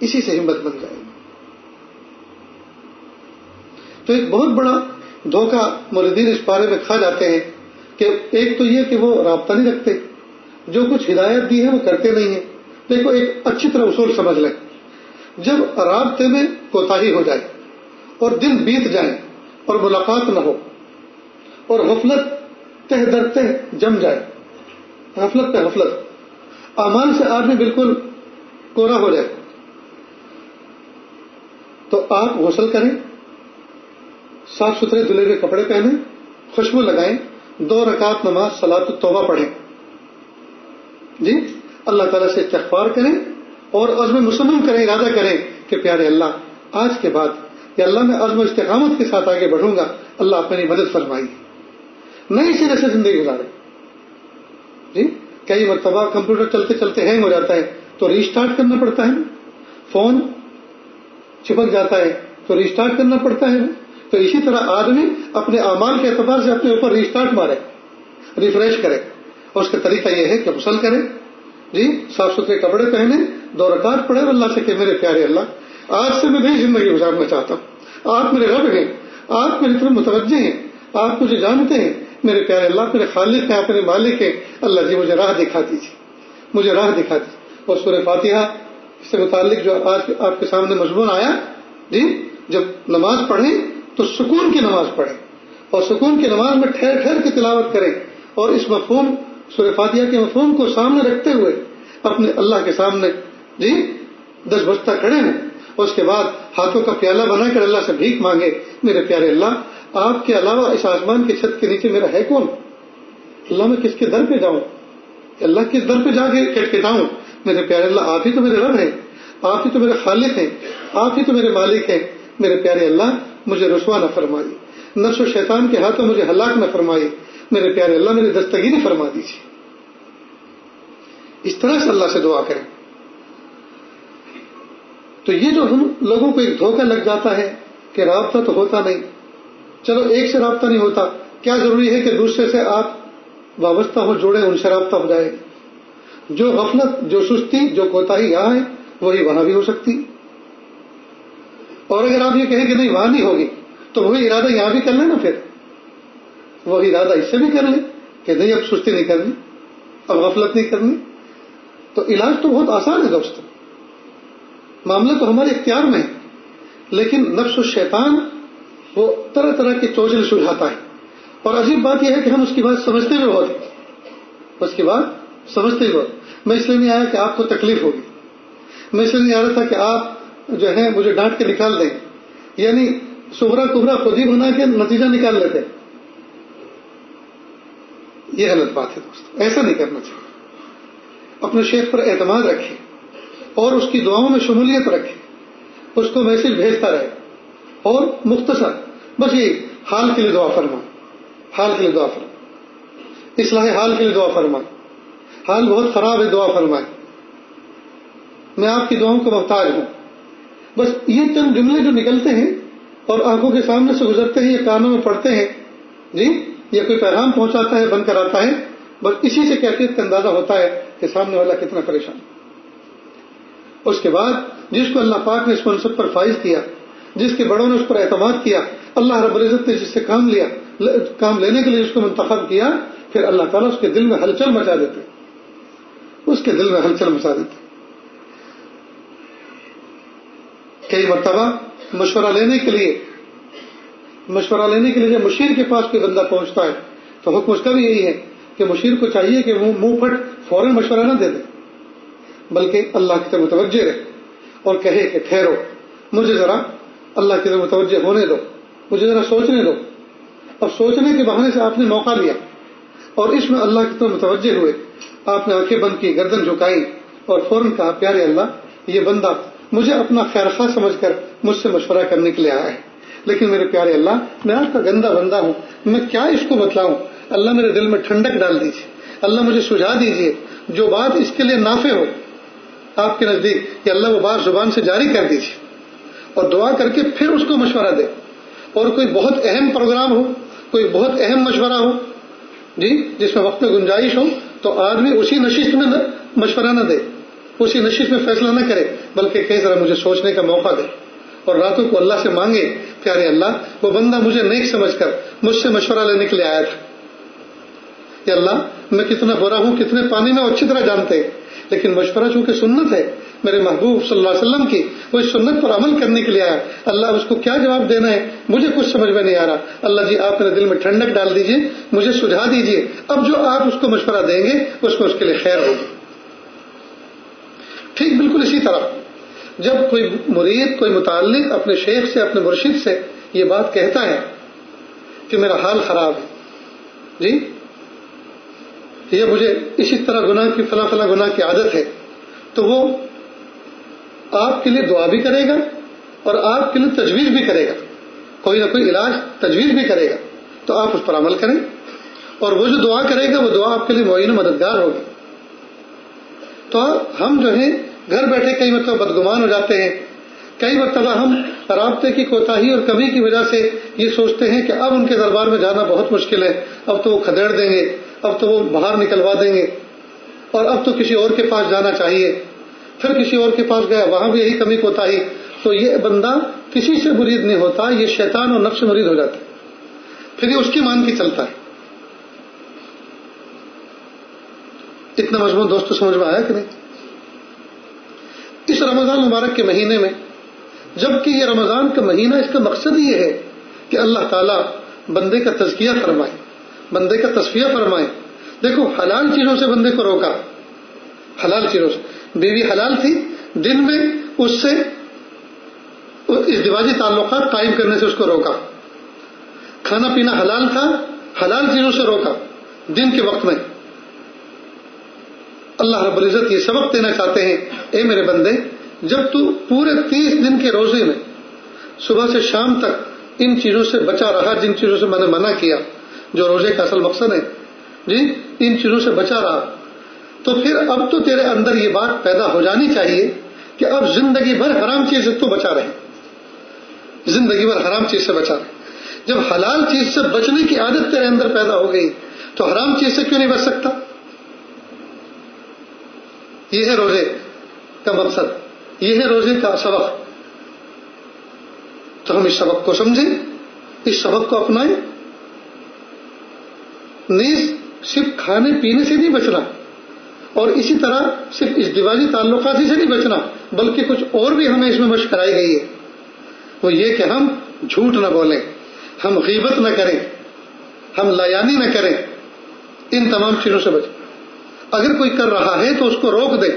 اسی سے ہمت بن جائے گی۔ تو ایک بہت بڑا دھوکہ موردین اس بارے میں کھا جاتے ہیں کہ ایک تو یہ کہ وہ رابطہ نہیں رکھتے، جو کچھ ہدایت دی ہے وہ کرتے نہیں ہیں۔ دیکھو ایک اچھی طرح اصول سمجھ لیں، جب رابطے میں کوتاہی ہو جائے اور دن بیت جائیں اور ملاقات نہ ہو اور غفلت تہ در تہ جم جائے، غفلت پہ غفلت، اعمال سے آدمی بالکل کوڑا ہو جائے، تو آپ غسل کریں، صاف ستھرے دھلے ہوئے کپڑے پہنیں، خوشبو لگائیں، 2 رکعت نماز صلاۃ التوبہ پڑھیں، جی اللہ تعالیٰ سے استغفار کریں اور عزم مصمم کریں، ارادہ کریں کہ پیارے اللہ آج کے بعد یا اللہ میں عزم و استقامت کے ساتھ آگے بڑھوں گا، اللہ آپ میری مدد فرمائیے، نئی سرے سے زندگی گزاریں۔ جی کئی مرتبہ کمپیوٹر چلتے چلتے ہینگ ہو جاتا ہے تو ریسٹارٹ کرنا پڑتا ہے، فون چپک جاتا ہے تو ریسٹارٹ کرنا پڑتا ہے، تو اسی طرح آدمی اپنے اعمال کے اعتبار سے اپنے اوپر ریسٹارٹ مارے، ریفریش کرے، اور اس کا طریقہ یہ ہے کہ غسل کرے، جی صاف ستھرے کپڑے پہنے، 2 رکعت پڑھے اللہ سے کہ میرے پیارے اللہ آج سے میں نئی زندگی گزارنا چاہتا ہوں، آپ میرے رب ہیں، آپ میری طرف متوجہ ہیں، آپ مجھے جانتے ہیں، میرے پیارے اللہ میرے خالق ہیں، آپ میرے مالک ہیں، اللہ جی مجھے راہ دکھا دیجیے، مجھے راہ دکھا دیجیے۔ اور سورہ فاتحہ سے متعلق جو آج آپ کے سامنے مضمون آیا، جی جب نماز پڑھیں تو سکون کی نماز پڑھیں اور سکون کی نماز میں ٹھہر ٹھہر کے تلاوت کریں، اور اس مفہوم سورہ فاتحہ کے مفہوم کو سامنے رکھتے ہوئے اپنے اللہ کے سامنے جی 10 بستہ کھڑے ہیں، اور اس کے بعد ہاتھوں کا پیالہ بنا کر اللہ سے بھیک مانگے، میرے پیارے اللہ آپ کے علاوہ اس آسمان کی چھت کے نیچے میرا ہے کون؟ اللہ میں کس کے در پہ جاؤں؟ اللہ کس در پہ جا کے کھٹکھٹاؤں؟ میرے پیارے اللہ آپ ہی تو میرے رب ہیں، آپ ہی تو میرے خالق ہیں، آپ ہی تو میرے مالک ہیں، میرے پیارے اللہ مجھے رسوا نہ فرمائیے، نفس و شیطان کے ہاتھوں مجھے ہلاک نہ فرمائیے، میرے پیارے اللہ میری دستگیری فرما دیجیے۔ اس طرح سے اللہ سے دعا کریں۔ تو یہ جو ہم لوگوں کو ایک دھوکہ لگ جاتا ہے کہ رابطہ تو ہوتا نہیں، چلو ایک سے رابطہ نہیں ہوتا، کیا ضروری ہے کہ دوسرے سے آپ وابستہ ہو، جوڑے، ان سے رابطہ ہو جائے؟ جو غفلت، جو سستی، جو کوتاہی یہاں ہے وہی وہاں بھی ہو سکتی، اور اگر آپ یہ کہیں کہ نہیں وہاں نہیں ہوگی تو وہی ارادہ یہاں بھی کر لیں نا، پھر وہی ارادہ اس سے بھی کر لیں کہ نہیں اب سستی نہیں کرنی، اب غفلت نہیں کرنی۔ تو علاج تو بہت آسان ہے دوستو، معاملہ تو ہمارے اختیار میں ہے، لیکن نفس و شیطان وہ طرح طرح کے چوچلے سلجھاتا ہے، اور عجیب بات یہ ہے کہ ہم اس کی بات سمجھتے بھی بہت ہیں، اس کی بات سمجھتے ہی بہت۔ میں اس لیے نہیں آیا کہ آپ کو تکلیف ہوگی، میں اس لیے نہیں آ رہا تھا کہ آپ جو ہے مجھے ڈانٹ کے نکال دیں، یعنی صغرا کبرا خود ہی بنا کے نتیجہ نکال لیتے، یہ غلط بات ہے دوست، ایسا نہیں کرنا چاہیے۔ اپنے شیخ پر اعتماد رکھیں اور اس کی دعاؤں میں شمولیت رکھیں، اس کو میسج بھیجتا رہے، اور مختصر بس یہ حال کے لیے دعا فرمائیں، حال کے لیے دعا فرمائیں، اصلاح حال کے لیے دعا فرمائیں، حال بہت خراب ہے دعا فرمائیں، میں آپ کی دعاؤں کو محتاج ہوں، بس یہ چند جملے جو نکلتے ہیں اور آنکھوں کے سامنے سے گزرتے ہیں یا کانوں میں پڑتے ہیں، جی یا کوئی پیغام پہنچاتا ہے بن کر آتا ہے، بس اسی سے کیفیت کا اندازہ ہوتا ہے کہ سامنے والا کتنا پریشان۔ اس کے بعد جس کو اللہ پاک نے اس منصب پر فائز کیا، جس کے بڑوں نے اس پر اعتماد کیا، اللہ رب العزت نے جس سے کام لینے کے لیے جس کو منتخب کیا، پھر اللہ تعالیٰ اس کے دل میں ہلچل مچا دیتے، اس کے دل میں ہلچل مچا دیتے۔ کئی مرتبہ مشورہ لینے کے لیے جب مشیر کے پاس کوئی بندہ پہنچتا ہے تو حکم اس کا بھی یہی ہے کہ مشیر کو چاہیے کہ وہ منہ پھٹ فوراً مشورہ نہ دے دے، بلکہ اللہ کی طرف متوجہ رہے اور کہے کہ ٹھہرو، مجھے ذرا اللہ کی طرف متوجہ ہونے دو، مجھے ذرا سوچنے دو۔ اب سوچنے کے بہانے سے آپ نے موقع لیا اور اس میں اللہ کی طرف متوجہ ہوئے، آپ نے آنکھیں بند کی، گردن جھکائی اور فوراً کہا پیارے اللہ یہ بندہ مجھے اپنا خیر خواہ سمجھ کر مجھ سے مشورہ کرنے کے لیے آیا ہے، لیکن میرے پیارے اللہ میں آپ کا گندا بندہ ہوں، میں کیا اس کو بتلاؤں، اللہ میرے دل میں ٹھنڈک ڈال دیجیے، اللہ مجھے سجھا دیجیے، جو بات اس کے لیے نافع ہو آپ کے نزدیک، کہ اللہ وہ بات زبان سے جاری کر دیجیے، اور دعا کر کے پھر اس کو مشورہ دے. اور کوئی بہت اہم پروگرام ہو، کوئی بہت اہم مشورہ ہو جی جس میں وقت میں گنجائش ہو، تو آدمی اسی نشست میں مشورہ نہ دے، اسی نشست میں فیصلہ نہ کرے، بلکہ کہ ذرا مجھے سوچنے کا موقع دے اور راتوں کو اللہ سے مانگے پیارے اللہ وہ بندہ مجھے نیک سمجھ کر مجھ سے مشورہ لینے کے لیے آیا تھا. یا اللہ میں کتنا برا ہوں، کتنے پانی میں اچھی طرح جانتے ہیں، لیکن مشورہ چونکہ سنت ہے میرے محبوب صلی اللہ علیہ وسلم کی، وہ اس سنت پر عمل کرنے کے لیے آیا. اللہ اب اس کو کیا جواب دینا ہے مجھے کچھ سمجھ میں نہیں آ رہا. اللہ جی آپ میرے دل میں ٹھنڈک ڈال دیجئے، مجھے سجھا دیجئے، اب جو آپ اس کو مشورہ دیں گے اس میں اس کے لیے خیر ہوگی. ٹھیک بالکل اسی طرح جب کوئی مرید، کوئی متعلق اپنے شیخ سے، اپنے مرشد سے یہ بات کہتا ہے کہ میرا حال خراب ہے جی، یہ مجھے اسی طرح گناہ کی فلاں فلاں گناہ کی عادت ہے، تو وہ آپ کے لیے دعا بھی کرے گا اور آپ کے لیے تجویز بھی کرے گا، کوئی نہ کوئی علاج تجویز بھی کرے گا. تو آپ اس پر عمل کریں اور وہ جو دعا کرے گا وہ دعا آپ کے لیے معین و مددگار ہوگی. تو ہم جو ہیں گھر بیٹھے کئی مرتبہ بدگمان ہو جاتے ہیں، کئی مرتبہ ہم رابطے کی کوتاہی اور کمی کی وجہ سے یہ سوچتے ہیں کہ اب ان کے دربار میں جانا بہت مشکل ہے، اب تو وہ کھدیڑ دیں گے، اب تو وہ باہر نکلوا دیں گے، اور اب تو کسی اور کے پاس جانا چاہیے. پھر کسی اور کے پاس گیا، وہاں بھی یہی کمی کوتاہی. تو یہ بندہ کسی سے مرید نہیں ہوتا، یہ شیطان اور نفس مرید ہو جاتا ہے، پھر یہ اس کی مان کی چلتا ہے. اتنا مضمون دوستوں سمجھ میں آیا کہ نہیں؟ اس رمضان مبارک کے مہینے میں، جبکہ یہ رمضان کا مہینہ اس کا مقصد یہ ہے کہ اللہ تعالیٰ بندے کا تزکیہ فرمائے، بندے کا تصفیہ فرمائے. دیکھو حلال چیزوں سے بندے کو روکا، حلال چیزوں سے. بیوی حلال تھی، دن میں اس سے ازدواجی تعلقات قائم کرنے سے اس کو روکا. کھانا پینا حلال تھا، حلال چیزوں سے روکا دن کے وقت میں. اللہ رب العزت یہ سبق دینا چاہتے ہیں، اے میرے بندے جب تو پورے 30 دن کے روزے میں صبح سے شام تک ان چیزوں سے بچا رہا جن چیزوں سے میں نے منع کیا، جو روزے کا اصل مقصد ہے جی، ان چیزوں سے بچا رہا، تو پھر اب تو تیرے اندر یہ بات پیدا ہو جانی چاہیے کہ اب زندگی بھر حرام چیز سے تو بچا رہے، زندگی بھر حرام چیز سے بچا رہے. جب حلال چیز سے بچنے کی عادت تیرے اندر پیدا ہو گئی تو حرام چیز سے کیوں نہیں بچ سکتا؟ یہ ہے روزے کا مقصد، یہ ہے روزے کا سبق. تو ہم اس سبق کو سمجھیں، اس سبق کو اپنائیں. نیز صرف کھانے پینے سے نہیں بچنا اور اسی طرح صرف ازدواجی تعلقات ہی سے نہیں بچنا، بلکہ کچھ اور بھی ہمیں اس میں مشق کرائی گئی ہے. وہ یہ کہ ہم جھوٹ نہ بولیں، ہم غیبت نہ کریں، ہم لایانی نہ کریں. ان تمام چیزوں سے بچیں. اگر کوئی کر رہا ہے تو اس کو روک دیں.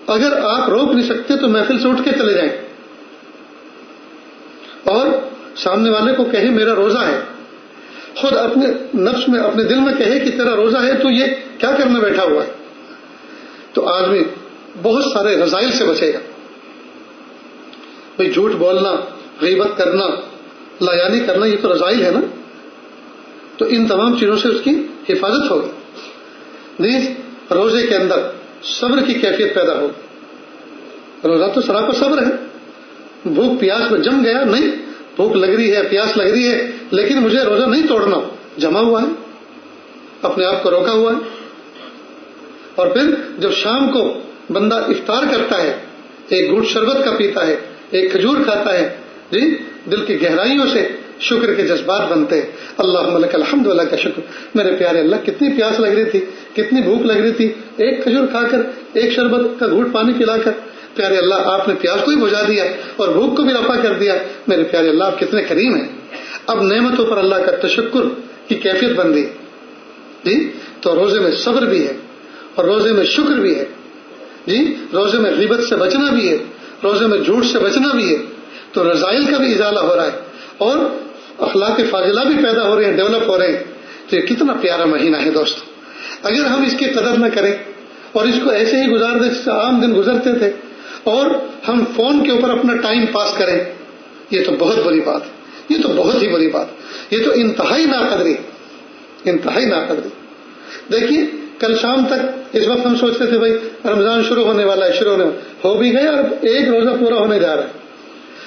اگر آپ روک نہیں سکتے تو محفل سے اٹھ کے چلے جائیں اور سامنے والے کو کہے میرا روزہ ہے. خود اپنے نفس میں، اپنے دل میں کہے کہ تیرا روزہ ہے تو یہ کیا کرنے بیٹھا ہوا ہے. تو آدمی بہت سارے رذائل سے بچے گا. بھئی جھوٹ بولنا، غیبت کرنا، لایانی کرنا، یہ تو رذائل ہے نا. تو ان تمام چیزوں سے اس کی حفاظت ہوگی. نیز روزے کے اندر صبر کی کیفیت پیدا ہوگی. روزہ تو سراپا صبر ہے. بھوک پیاس میں جم گیا نہیں، بھوک لگ رہی ہے، پیاس لگ رہی ہے، لیکن مجھے روزہ نہیں توڑنا، جمع ہوا ہے، اپنے آپ کو روکا ہوا ہے. اور پھر جب شام کو بندہ افطار کرتا ہے، ایک گھونٹ شربت کا پیتا ہے، ایک کھجور کھاتا ہے جی، دل کی گہرائیوں سے شکر کے جذبات بنتے ہیں. اللہم لک الحمد لک کا شکر. میرے پیارے اللہ کتنی پیاس لگ رہی تھی، کتنی بھوک لگ رہی تھی، ایک کھجور کھا کر، ایک شربت کا گھونٹ پانی پلا کر پیارے اللہ آپ نے پیاس کو بھی بجھا دیا اور بھوک کو بھی رفع کر دیا. میرے پیارے اللہ آپ کتنے کریم ہیں. اب نعمتوں پر اللہ کا تشکر کی کیفیت بن گئی جی. تو روزے میں صبر بھی ہے اور روزے میں شکر بھی ہے جی. روزے میں غیبت سے بچنا بھی ہے، روزے میں جھوٹ سے بچنا بھی ہے. تو رذائل کا بھی ازالہ ہو رہا ہے اور اخلاق فاضلہ بھی پیدا ہو رہے ہیں، ڈیولپ ہو رہے ہیں. تو یہ کتنا پیارا مہینہ ہے دوستو. اگر ہم اس کی قدر نہ کریں اور اس کو ایسے ہی گزار دیں جیسے عام دن گزرتے تھے اور ہم فون کے اوپر اپنا ٹائم پاس کریں، یہ تو بہت بڑی بات ہے. یہ تو بہت ہی بڑی بات، یہ تو انتہائی ناقدری، انتہائی ناقدری. دیکھیے کل شام تک اس وقت ہم سوچتے تھے بھائی رمضان شروع ہونے والا ہے، شروع ہونے والا ہو بھی گیا اور ایک روزہ پورا ہونے جا رہا ہے،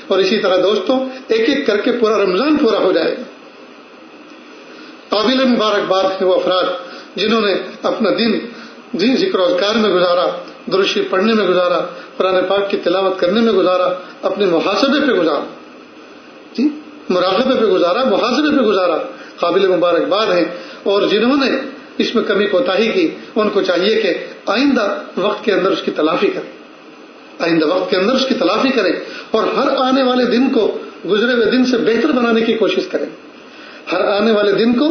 اور اسی طرح دوستوں ایک ایک کر کے پورا رمضان پورا ہو جائے گا۔ قابل مبارکباد ہیں وہ افراد جنہوں نے اپنا دن ذکر و اذکار میں گزارا، درود شریف پڑھنے میں گزارا، قرآن پاک کی تلاوت کرنے میں گزارا، اپنے محاسبے پہ گزارا، مراقبے پہ گزارا، محاسبے پہ گزارا، قابل مبارکباد ہیں۔ اور جنہوں نے اس میں کمی کوتاہی کی ان کو چاہیے کہ آئندہ وقت کے اندر اس کی تلافی کریں، آئندہ وقت کے اندر اس کی تلافی کریں، اور ہر آنے والے دن کو گزرے ہوئے دن سے بہتر بنانے کی کوشش کریں، ہر آنے والے دن کو،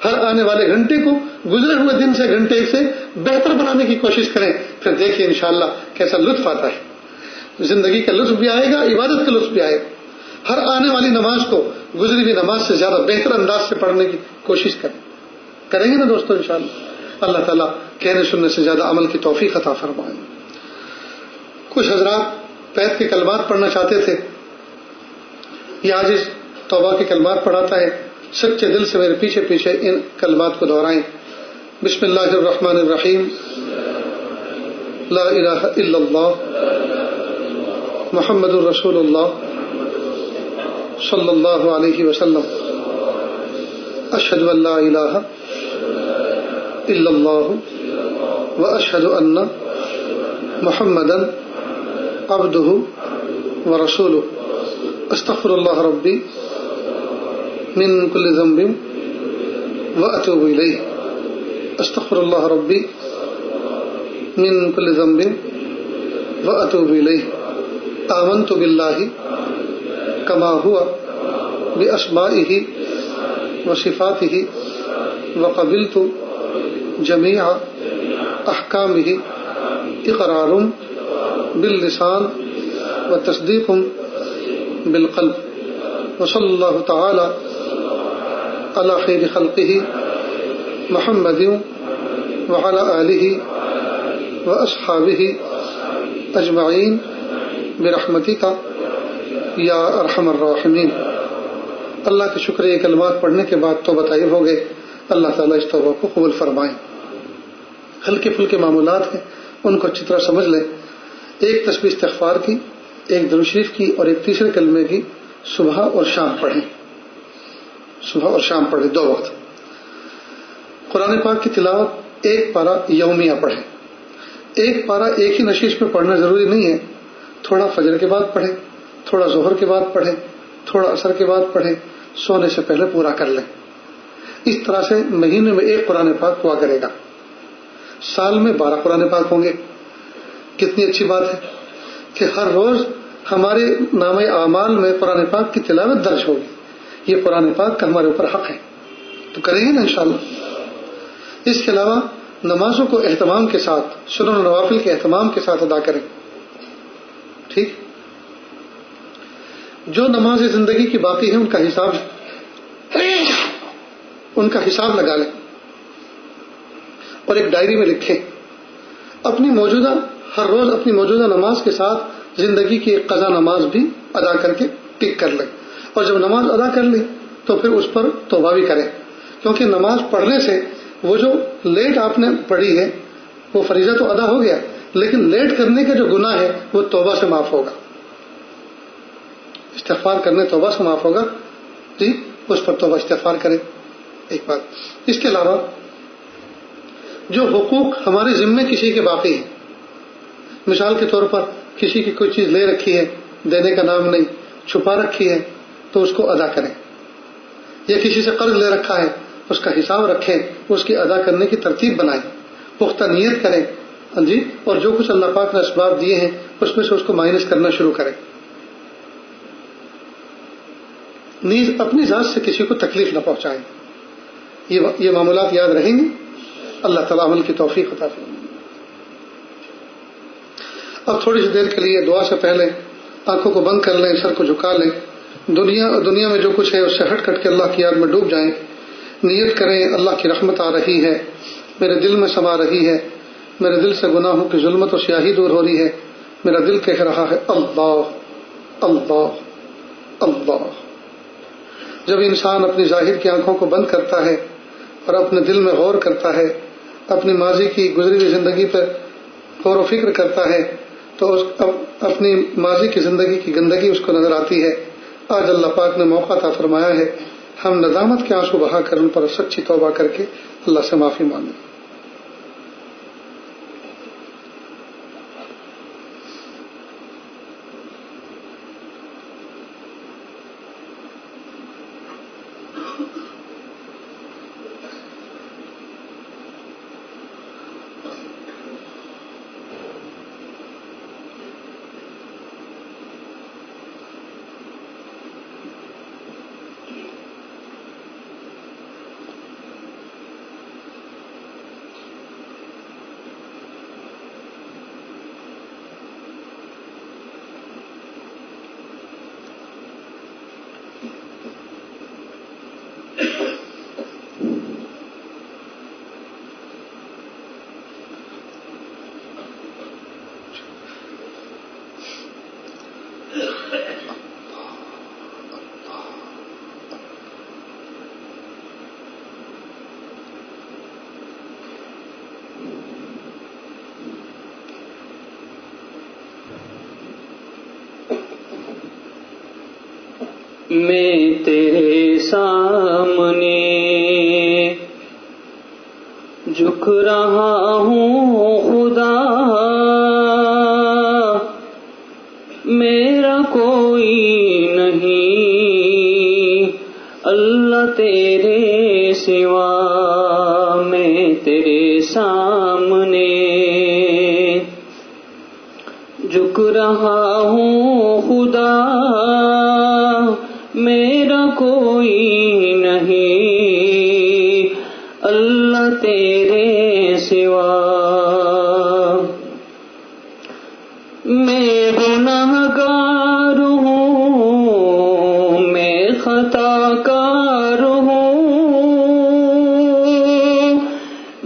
ہر آنے والے گھنٹے کو گزرے ہوئے دن سے گھنٹے سے بہتر بنانے کی کوشش کریں۔ پھر دیکھیے انشاءاللہ کیسا لطف آتا ہے، زندگی کا لطف بھی آئے گا، عبادت کا لطف بھی آئے گا۔ ہر آنے والی نماز کو گزری ہوئی نماز سے زیادہ بہتر انداز سے پڑھنے کی کوشش کریں گے نا دوستو انشاءاللہ۔ اللہ تعالیٰ کہنے سننے سے زیادہ عمل کی توفیق عطا فرمائے۔ کچھ حضرات بیت کے کلمات پڑھنا چاہتے تھے، یہ عاجز توبہ کے کلمات پڑھاتا ہے، سچے دل سے میرے پیچھے پیچھے ان کلمات کو دہرائیں۔ بسم اللہ الرحمن الرحیم، لا الہ الا اللہ محمد الرسول اللہ صلی اللہ علیہ وسلم، اشہد ان لا الہ الا اللہ واشہد ان محمدا عبدہ ورسولہ، استغفر اللہ ربی من کل ذنب واتوب الیہ، استغفر اللہ ربی من کل ذنب واتوب الیہ، آمنت باللہ کما ہوا باسمائہ وصفاتہ وقبلت جمیع احکامہ اقرار باللسان وتصدیق بالقلب، وصلی اللہ تعالی علی خیر خلقہ محمد وعلی آلہ واصحابہ اجمعین برحمتک یا ارحم الراحمین۔ اللہ کے شکر یہ کلمات پڑھنے کے بعد توبہ طیب ہو گئے، اللہ تعالیٰ اس توبہ کو قبول فرمائیں۔ ہلکے پھلکے معمولات ہیں، ان کو اچھی طرح سمجھ لیں۔ ایک تسبیح استغفار کی، ایک درود شریف کی، اور ایک تیسرے کلمے کی صبح اور شام پڑھیں، صبح اور شام پڑھیں 2 وقت۔ قرآن پاک کی تلاوت ایک پارہ یومیہ پڑھیں، ایک پارہ ایک ہی نشست میں پڑھنا ضروری نہیں ہے، تھوڑا فجر کے بعد پڑھیں، تھوڑا ظہر کے بعد پڑھیں، تھوڑا عصر کے بعد پڑھیں، سونے سے پہلے پورا کر لیں۔ اس طرح سے مہینے میں ایک قرآن پاک ہوا کرے گا، سال میں 12 قرآن پاک ہوں گے۔ کتنی اچھی بات ہے کہ ہر روز ہمارے نامہ اعمال میں قرآن پاک کی تلاوت درج ہوگی۔ یہ قرآن پاک کا ہمارے اوپر حق ہے، تو کریں گے نا انشاءاللہ۔ اس کے علاوہ نمازوں کو اہتمام کے ساتھ، سنن و نوافل کے اہتمام کے ساتھ ادا کریں، ٹھیک۔ جو نماز زندگی کی باقی ہیں ان کا حساب لگا لیں اور ایک ڈائری میں لکھیں، اپنی موجودہ ہر روز اپنی موجودہ نماز کے ساتھ زندگی کی ایک قضا نماز بھی ادا کر کے ٹک کر لیں، اور جب نماز ادا کر لی تو پھر اس پر توبہ بھی کریں، کیونکہ نماز پڑھنے سے وہ جو لیٹ آپ نے پڑھی ہے وہ فریضہ تو ادا ہو گیا، لیکن لیٹ کرنے کا جو گناہ ہے وہ توبہ سے معاف ہوگا، استغفار کرنے توبہ سے معاف ہوگا، جی اس پر توبہ استغفار کریں۔ ایک بات، اس کے علاوہ جو حقوق ہمارے ذمے کسی کے باقی ہیں، مثال کے طور پر کسی کی کوئی چیز لے رکھی ہے، دینے کا نام نہیں، چھپا رکھی ہے، تو اس کو ادا کریں، یا کسی سے قرض لے رکھا ہے اس کا حساب رکھیں، اس کی ادا کرنے کی ترتیب بنائیں، پختہ نیت کریں، جی، اور جو کچھ اللہ پاک نے اسباب دیے ہیں اس میں سے اس کو مائنس کرنا شروع کریں۔ نیز اپنی ذات سے کسی کو تکلیف نہ پہنچائیں۔ یہ معاملات یاد رہیں گے، اللہ تعالیٰ عمل کی توفیق عطا فرمائے۔ اب تھوڑی سی دیر کے لیے دعا سے پہلے آنکھوں کو بند کر لیں، سر کو جھکا لیں، دنیا میں جو کچھ ہے اس سے ہٹ کٹ کے اللہ کی یاد میں ڈوب جائیں، نیت کریں اللہ کی رحمت آ رہی ہے، میرے دل میں سما رہی ہے، میرے دل سے گناہوں کی ظلمت و سیاہی دور ہو رہی ہے، میرا دل کہہ رہا ہے اللہ اللہ اللہ۔ جب انسان اپنی ظاہر کی آنکھوں کو بند کرتا ہے اور اپنے دل میں غور کرتا ہے اپنی ماضی کی گزری ہوئی زندگی پر غور و فکر کرتا ہے تو اپنی ماضی کی زندگی کی گندگی اس کو نظر آتی ہے۔ آج اللہ پاک نے موقع عطا فرمایا ہے، ہم ندامت کے آنسو بہا کر ان پر سچی توبہ کر کے اللہ سے معافی مانگیں۔ میں تیرے سامنے جھک رہا ہوں خدا، میرا کوئی نہیں اللہ تیرے سوا، میں تیرے سامنے جھک رہا ہوں خدا، میرا کوئی نہیں اللہ تیرے سوا، میں گنہگار ہوں، میں خطا کار ہوں،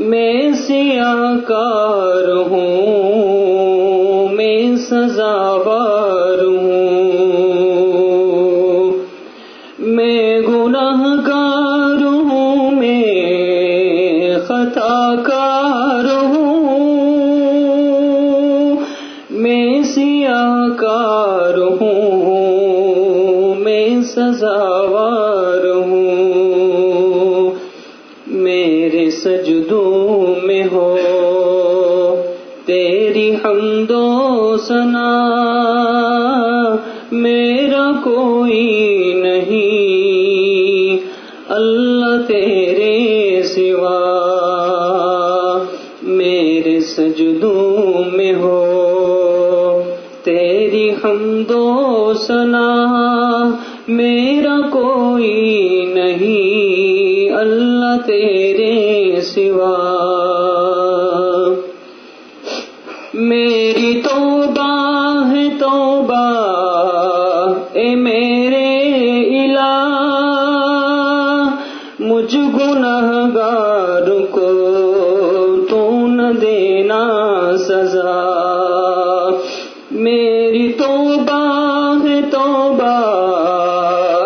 میں سیاہ کار ہوں، میں سزاوار ہوں، میں گنہگار ہوں، میں خطا کار ہوں، میں سیاہ کار ہوں، میں سزاوار ہوں، میرے سجدوں میں ہو تیری حمد و ثنا، میرا کوئی نہیں اللہ تیرے سوا، میرے سجدوں میں ہو تیری حمد و ثنا، میرا کوئی نہیں اللہ تیرے سوا، میری توبہ ہے توبہ اے میرے الہ، مجھ گنہگار کو تو نہ دینا سزا، میری توبہ ہے توبہ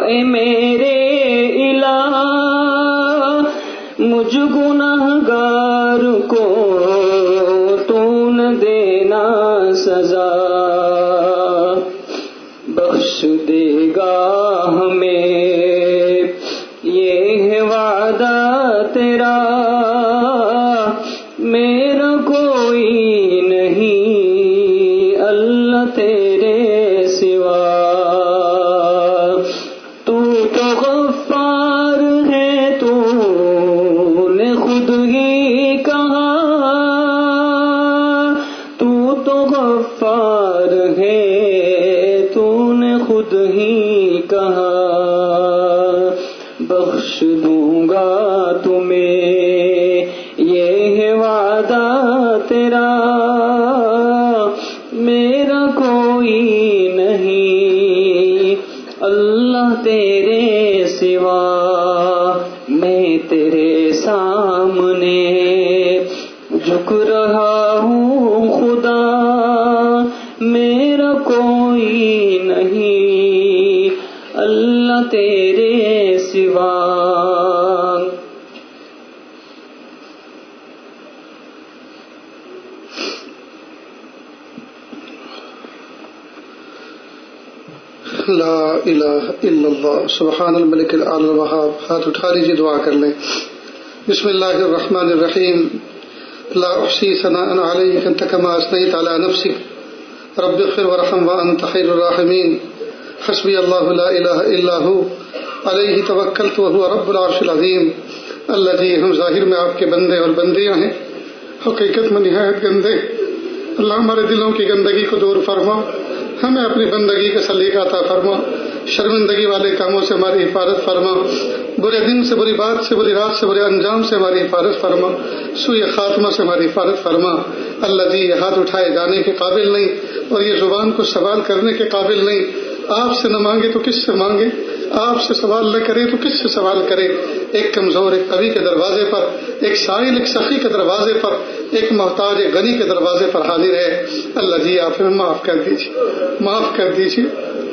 اے میرے الہ، مجھ گنہگار کو تو نہ دینا سزا، بخش دے گا ہمیں یہ ہے وعدہ تیرا، میرا کوئی نہیں اللہ تیرے سوا، تو غفار ہے تو نے خود ہی کہا، تو غفار ہے تو نے خود ہی کہا، بخش دوں گا تمہیں یہ ہے وعدہ تیرا، میرا کوئی نہیں اللہ تیرے سوا، میں تیرے سامنے جھک رہا ہوں خدا، میرا کوئی نہیں اللہ تیرے سوا، لا الہ الا اللہ سبحان الملک الاعلی الوہاب. ہاتھ اٹھا لیجیے, دعا کر لیں. بسم اللہ الرحمن الرحیم. لا احصی ثناء علیک انت کما اثنیت علی نفسک رب اغفر وارحم وانت خیر الراحمین. حسبی اللہ لا الہ الا ہو علیہ توکلت وہو رب العرش العظیم. اللہ جی, ہم ظاہر میں آپ کے بندے اور بندیاں ہیں, حقیقت میں نہایت گندے. اللہ ہمارے دلوں کی گندگی کو دور فرما, ہمیں اپنی بندگی کا سلیقہ عطا فرما. شرمندگی والے کاموں سے ہماری حفاظت فرما, برے دن سے, بری بات سے, بری رات سے, برے انجام سے ہماری حفاظت فرما, سوء خاتمہ سے ہماری حفاظت فرما. اللہ جی, یہ ہاتھ اٹھائے جانے کے قابل نہیں اور یہ زبان کو سوال کرنے کے قابل نہیں. آپ سے نہ مانگے تو کس سے مانگے, آپ سے سوال نہ کرے تو کس سے سوال کرے. ایک کمزور ایک قوی کے دروازے پر, ایک سائل ایک سخی کے دروازے پر, ایک محتاج ایک غنی کے دروازے پر حاضر ہے. اللہ جی, آپ ہمیں معاف کر دیجیے, معاف کر دیجیے,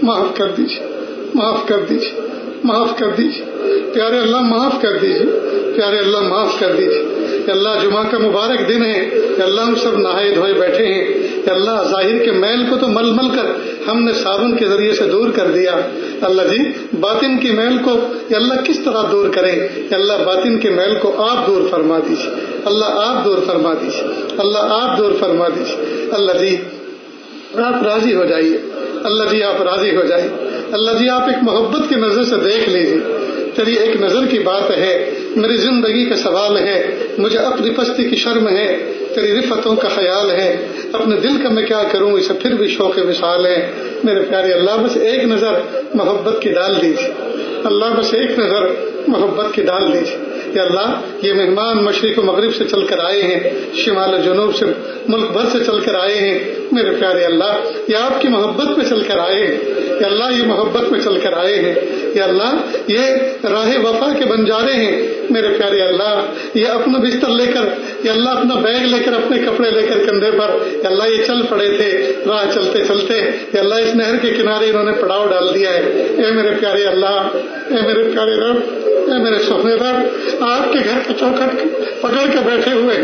معاف کر دیجیے, معاف کر دیجیے, معاف کر دیجیے. پیارے اللہ معاف کر دیجیے, پیارے اللہ معاف کر دیجیے. اللہ جمعہ کا مبارک دن ہے, اللہ ہم سب نہائے دھوئے بیٹھے ہیں. اللہ ظاہر کے میل کو تو مل مل کر ہم نے صابن کے ذریعے سے دور کر دیا. اللہ جی, باطن کی میل کو اللہ کس طرح دور کریں. اللہ باطن کے میل کو آپ دور فرما دیجیے, اللہ آپ دور فرما دیجیے, اللہ آپ دور فرما دیجیے. اللہ جی, آپ راضی ہو جائیے. اللہ جی, آپ راضی ہو جائیے. اللہ جی, آپ ایک محبت کی نظر سے دیکھ لیجیے. تیری ایک نظر کی بات ہے, میری زندگی کا سوال ہے, مجھے اپنی پستی کی شرم ہے, تیری رفتوں کا خیال ہے, اپنے دل کا میں کیا کروں اسے پھر بھی شوق وصال ہے. میرے پیارے اللہ, بس ایک نظر محبت کی ڈال دیجیے. اللہ بس ایک نظر محبت کی ڈال دیجیے. یا اللہ, یہ مہمان مشرق و مغرب سے چل کر آئے ہیں, شمال و جنوب سے, ملک بھر سے چل کر آئے ہیں. میرے پیارے اللہ, یہ آپ کی محبت میں چل کر آئے ہیں. یا اللہ, یہ محبت میں چل کر آئے ہیں. یا اللہ, یہ راہ وفا کے بنجارے ہیں. میرے پیارے اللہ, یہ اپنا بستر لے کر, یا اللہ اپنا بیگ لے کر, اپنے کپڑے لے کر کندھے پر, یا اللہ یہ چل پڑے تھے. راہ چلتے چلتے یا اللہ اس نہر کے کنارے انہوں نے پڑاؤ ڈال دیا ہے. اے میرے پیارے اللہ, اے میرے پیارے رب, اے میرے سونے رب, آپ کے گھر کا چوکھٹ پکڑ کے بیٹھے ہوئے.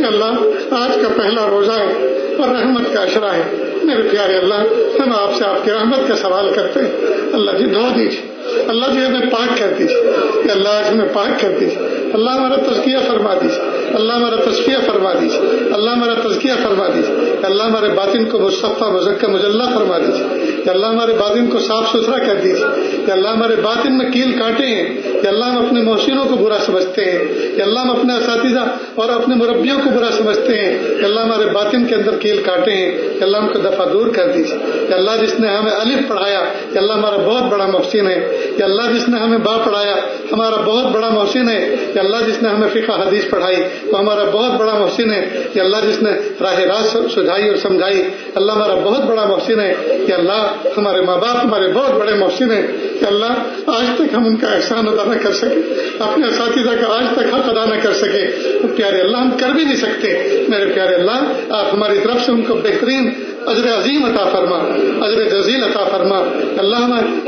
یا اللہ, آج کا پہلا روزہ ہے اور رحمت کا عشرہ ہے. میرے پیارے اللہ, ہم آپ سے آپ کی رحمت کا سوال کرتے ہیں. اللہ جی, دھو دیجیے. اللہ جی, ہمیں پاک کر دیجیے. کہ اللہ آج ہمیں پاک کر دیجیے. اللہ ہمارا تزکیہ فرما دیجیے. اللہ ہمارا تزکیہ فرما دیجیے. اللہ ہمارا تزکیہ فرما دیجیے. اللہ ہمارے باطن کو مصطفیٰ مزکہ مجلہ فرما دیجیے. کہ اللہ ہمارے باطن کو صاف ستھرا کر دیجیے. کہ اللہ ہمارے باطن میں کیل کاٹے ہیں. کہ اللہ ہم اپنے محسنوں کو برا سمجھتے ہیں. کہ اللہ ہم اپنے اساتذہ اور اپنے مربیوں کو برا سمجھتے ہیں. کہ اللہ ہمارے باطن کے اندر کیل کاٹے ہیں. کہ اللہ ہم کو دفع دور کر دیجیے. کہ اللہ جس نے ہمیں الف پڑھایا, کہ اللہ ہمارا بہت بڑا محسن ہے. کہ اللہ جس نے ہمیں با پڑھایا ہمارا بہت بڑا محسن ہے. کہ اللہ جس نے ہمیں فقہ حدیث پڑھائی وہ ہمارا بہت بڑا محسن ہے. کہ اللہ جس نے راہ راست سجھائی اور سمجھائی, اللہ ہمارا بہت بڑا محسن ہے. کہ اللہ ہمارے ماں باپ ہمارے بہت بڑے محسن ہیں. کہ اللہ آج تک ہم ان کا احسان ادا نہ کر سکے, اپنے اساتذہ کا آج تک حق ادا نہ کر سکے. تو پیارے اللہ, ہم کر بھی نہیں سکتے. میرے پیارے اللہ, آپ ہماری طرف سے ان کو بہترین اجر عظیم عطا فرما, اجر جزیل عطا فرما. اللہ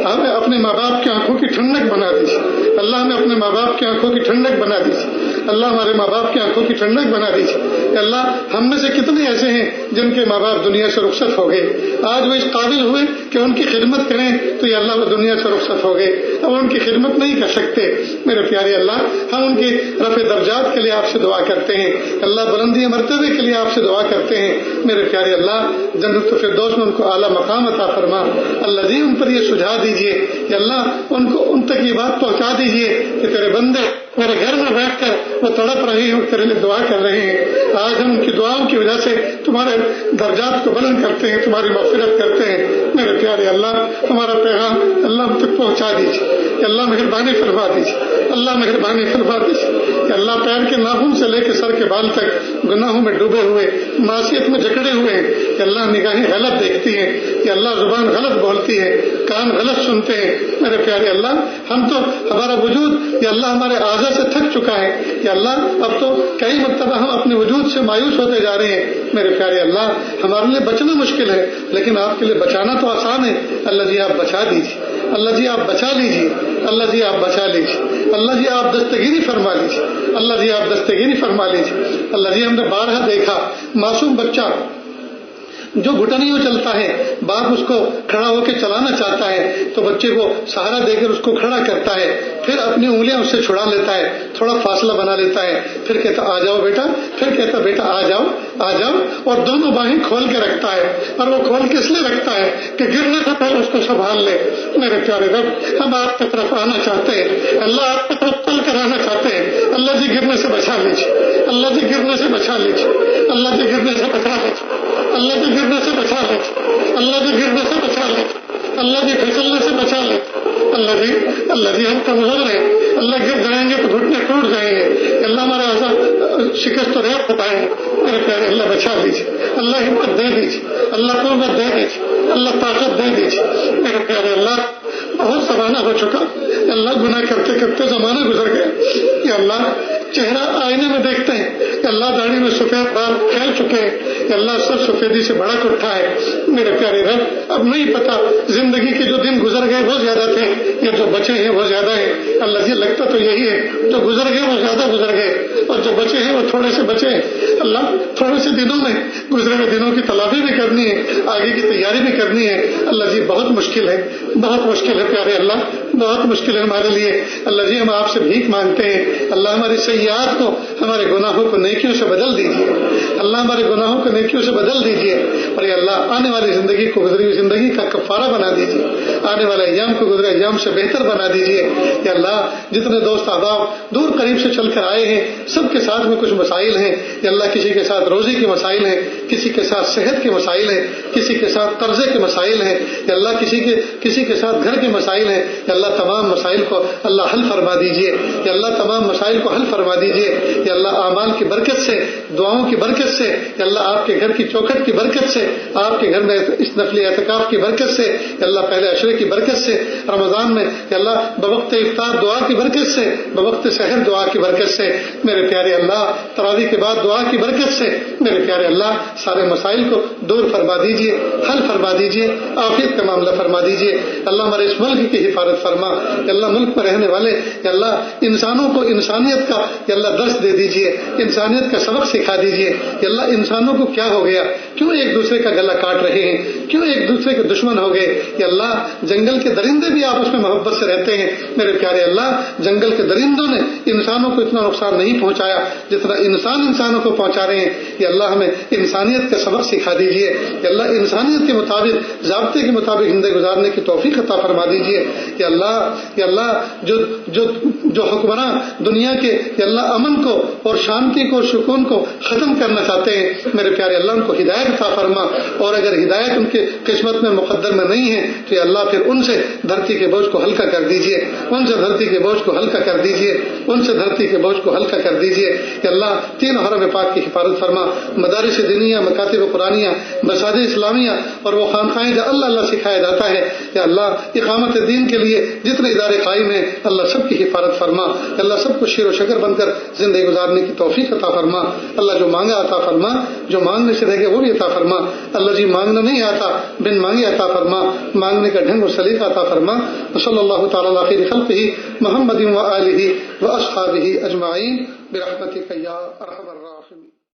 ہمیں اپنے ماں باپ کی آنکھوں کی ٹھنڈک بنا دیجیے. اللہ ہمیں اپنے ماں باپ کی آنکھوں کی ٹھنڈک بنا دیجیے. اللہ ہمارے ماں باپ کی آنکھوں کی ٹھنڈک بنا دیجیے. اللہ ہم میں سے کتنے ایسے ہیں جن کے ماں باپ دنیا سے رخصت ہو گئے, آج وہ اس قابل ہوئے کہ ان کی خدمت کریں تو یہ اللہ وہ دنیا سے رخصت ہو گئے, اب ان کی خدمت نہیں کر سکتے. میرے پیارے اللہ, ہم ان کی رفع درجات کے لیے آپ سے دعا کرتے ہیں. اللہ بلندی مرتبے کے لیے آپ سے دعا کرتے ہیں. میرے پیارے اللہ, جنت الفردوس میں ان کو اعلیٰ مقام عطا فرما. اللہ جی, ان پر یہ سجھا دیجیے کہ اللہ ان تک یہ بات پہنچا دیجیے کہ تیرے بندے میرے گھر میں بیٹھ کر وہ تڑپ رہے ہیں اور تیرے لیے دعا کر رہے ہیں. آج ہم ان کی دعاؤں کی وجہ سے تمہارے درجات کو بلند کرتے ہیں, تمہاری مغفرت کرتے ہیں. میرے پیارے اللہ, ہمارا پیغام اللہ ہم تک پہنچا دیجیے. کہ اللہ مہربانی فرما دیجیے. اللہ مہربانی فرما دیجیے. کہ اللہ پیر کے ناخن سے لے کے سر کے بال تک گناہوں میں ڈوبے ہوئے, معصیت میں جکڑے ہوئے ہیں. کہ اللہ نگاہیں غلط دیکھتی ہیں, کہ اللہ زبان غلط بولتی ہے, کان غلط سنتے ہیں. میرے پیارے اللہ, ہم تو ہمارا وجود یا اللہ ہمارے اعضاء سے تھک چکا ہے. کہ اللہ اب تو کئی مرتبہ ہم اپنے وجود سے مایوس ہوتے جا رہے ہیں. میرے پیارے اللہ, ہمارے لیے بچنا مشکل ہے لیکن آپ کے لیے بچانا تو آسان ہے. اللہ جی, آپ بچا دیجیے. اللہ جی, آپ بچا لیجیے. اللہ جی, آپ بچا لیجیے. اللہ جی, آپ دستگیری فرما لیجیے. اللہ جی, آپ دستگیری فرما لیجیے. اللہ جی, ہم نے بارہا دیکھا معصوم بچہ جو گھٹنیوں چلتا ہے، باپ اس کو کھڑا ہو کے چلانا چاہتا ہے تو بچے کو سہارا دے کر اس کو کھڑا کرتا ہے، پھر اپنی انگلیاں اس سے چھڑا لیتا ہے، تھوڑا فاصلہ بنا لیتا ہے، پھر کہتا آ جاؤ بیٹا، پھر کہتا بیٹا آ جاؤ آ جاؤ، اور دونوں باہیں کھول کے رکھتا ہے، اور وہ کھول کے اس لیے رکھتا ہے کہ گرنے سے پہلے اس کو سنبھال لے۔ میرے پیارے رب، ہم آپ کی طرف آنا چاہتے ہیں، اللہ آپ کی طرف چل کر آنا چاہتے ہیں، اللہ جی گرنے سے بچا لیجیے، اللہ جی گرنے سے بچا لیجیے، اللہ جی گرنے سے بچا لیجیے، اللہ جی گرنے سے بچا لیجیے، اللہ جی گرنے سے بچا لیجیے، اللہ جی پھسلنے سے بچا لے، اللہ جی ہم کمزور ہیں، اللہ گر جائیں گے تو گھٹنے ٹوٹ جائیں گے، اللہ ہمارے آزاد شکست و ریت ہوتا ہے، میرے پیارے اللہ بچا لیجیے، اللہ ہمت دے دیجیے، اللہ قوت دے دیجیے، اللہ طاقت دے دیجیے، میرے پیارے اللہ بہت زمانہ ہو چکا، اللہ گناہ کرتے کرتے زمانہ گزر گیا، کہ اللہ چہرہ آئینے میں دیکھتے ہیں کہ اللہ داڑھی میں سفید بال پھیل چکے ہیں، کہ اللہ سب سفیدی سے بڑا اٹھا ہے، میرے پیارے رب اب نہیں پتا زندگی کے جو دن گزر گئے وہ زیادہ تھے یا جو بچے ہیں وہ زیادہ ہیں، اللہ جی لگتا تو یہی ہے، جو گزر گئے وہ زیادہ گزر گئے اور جو بچے ہیں وہ تھوڑے سے بچے ہیں، اللہ تھوڑے سے دنوں میں گزرے ہوئے دنوں کی تلافی بھی کرنی ہے، آگے کی تیاری بھی کرنی ہے، اللہ جی بہت مشکل ہے، بہت مشکل ہے پیارے اللہ، بہت مشکل ہے ہمارے لیے، اللہ جی ہم آپ سے بھیک مانگتے ہیں، اللہ ہماری سیئات کو، ہمارے گناہوں کو نیکیوں سے بدل دیجیے، اللہ ہمارے گناہوں کو نیکیوں سے بدل دیجیے، اور یا اللہ آنے والی زندگی کو گزری ہوئی زندگی کا کفارہ بنا دیجیے، آنے والے ایام کو گزرے ایام سے بہتر بنا دیجیے، یا اللہ جتنے دوست احباب دور قریب سے چل کر آئے ہیں سب کے ساتھ میں کچھ مسائل ہیں، یا اللہ کسی کے ساتھ روزی کے مسائل ہیں، کسی کے ساتھ صحت کے مسائل ہیں، کسی کے ساتھ قرضے کے مسائل ہیں، یا اللہ کسی کے ساتھ گھر کے مسائل ہیں، یا اللہ تمام مسائل کو اللہ حل فرما دیجیے، یا اللہ تمام مسائل کو حل فرما دیجیے، یا اللہ اعمال کی برکت سے، دعاؤں کی برکت سے، یا اللہ آپ کے گھر کی چوکھٹ کی برکت سے، آپ کے گھر میں اس نفلی اعتکاف کی برکت سے، یا اللہ پہلے عشرے کی برکت سے، رمضان میں یا اللہ بوقت افطار دعا کی برکت سے، بوقت سحر دعا کی برکت سے، میرے پیارے اللہ تراویح کے بعد دعا کی برکت سے، میرے پیارے اللہ سارے مسائل کو دور فرما دیجیے، حل فرما دیجیے، عافیت کا معاملہ فرما دیجیے، اللہ ہمارے اس ملک کی حفاظت فرما، یا اللہ ملک میں رہنے والے یا اللہ انسانوں کو انسانیت کا یا اللہ درس دے دیجیے، انسانیت کا سبق سکھا دیجیے، یا اللہ انسانوں کو کیا ہو گیا، کیوں ایک دوسرے کا گلا کاٹ رہے ہیں، کیوں ایک دوسرے کے دشمن ہو گئے، یا اللہ جنگل کے درندے بھی آپس میں محبت سے رہتے ہیں، میرے پیارے اللہ جنگل کے درندوں نے انسانوں کو اتنا نقصان نہیں پہنچایا جتنا انسان انسانوں کو پہنچا رہے ہیں، یا اللہ ہمیں انسانیت کا سبق سکھا دیجیے، یا اللہ انسانیت کے مطابق ضابطے کے مطابق زندگی گزارنے کی توفیق عطا فرما دیجیے، یا اللہ جو حکمراں دنیا کے یا اللہ امن کو اور شانتی کو اور سکون کو ختم کرنا چاہتے ہیں، میرے پیارے اللہ ان کو ہدایت عطا فرما، اور اگر ہدایت ان کے قسمت میں مقدر میں نہیں ہے تو یا اللہ پھر ان سے دھرتی کے بوجھ کو ہلکا کر دیجیے، ان سے دھرتی کے بوجھ کو ہلکا کر دیجیے، ان سے دھرتی کے بوجھ کو ہلکا کر دیجیے، یا اللہ تین حرم پاک کی حفاظت فرما، مدارس دینیہ، مکاتب قرآنیہ، مساجد اسلامیہ اور وہ خانقاہیں جو اللہ اللہ سکھایا جاتا ہے، یا اللہ اقامت دین کے لیے جتنے ادارے قائم ہیں اللہ سب کی حفاظت فرما، اللہ سب کو شیر و شکر بن کر زندگی گزارنے کی توفیق عطا فرما، اللہ جو مانگا عطا فرما، جو مانگنے سے رہ گئے وہ بھی عطا فرما، اللہ جی مانگنا نہیں آتا بن مانگے عطا فرما، مانگنے کا ڈھنگ و سلیقہ عطا فرما، صلی اللہ تعالی علی خیر خلقہ محمد و آلہ و اصحابہ اجمعین برحمتک یا ارحم الراحمین۔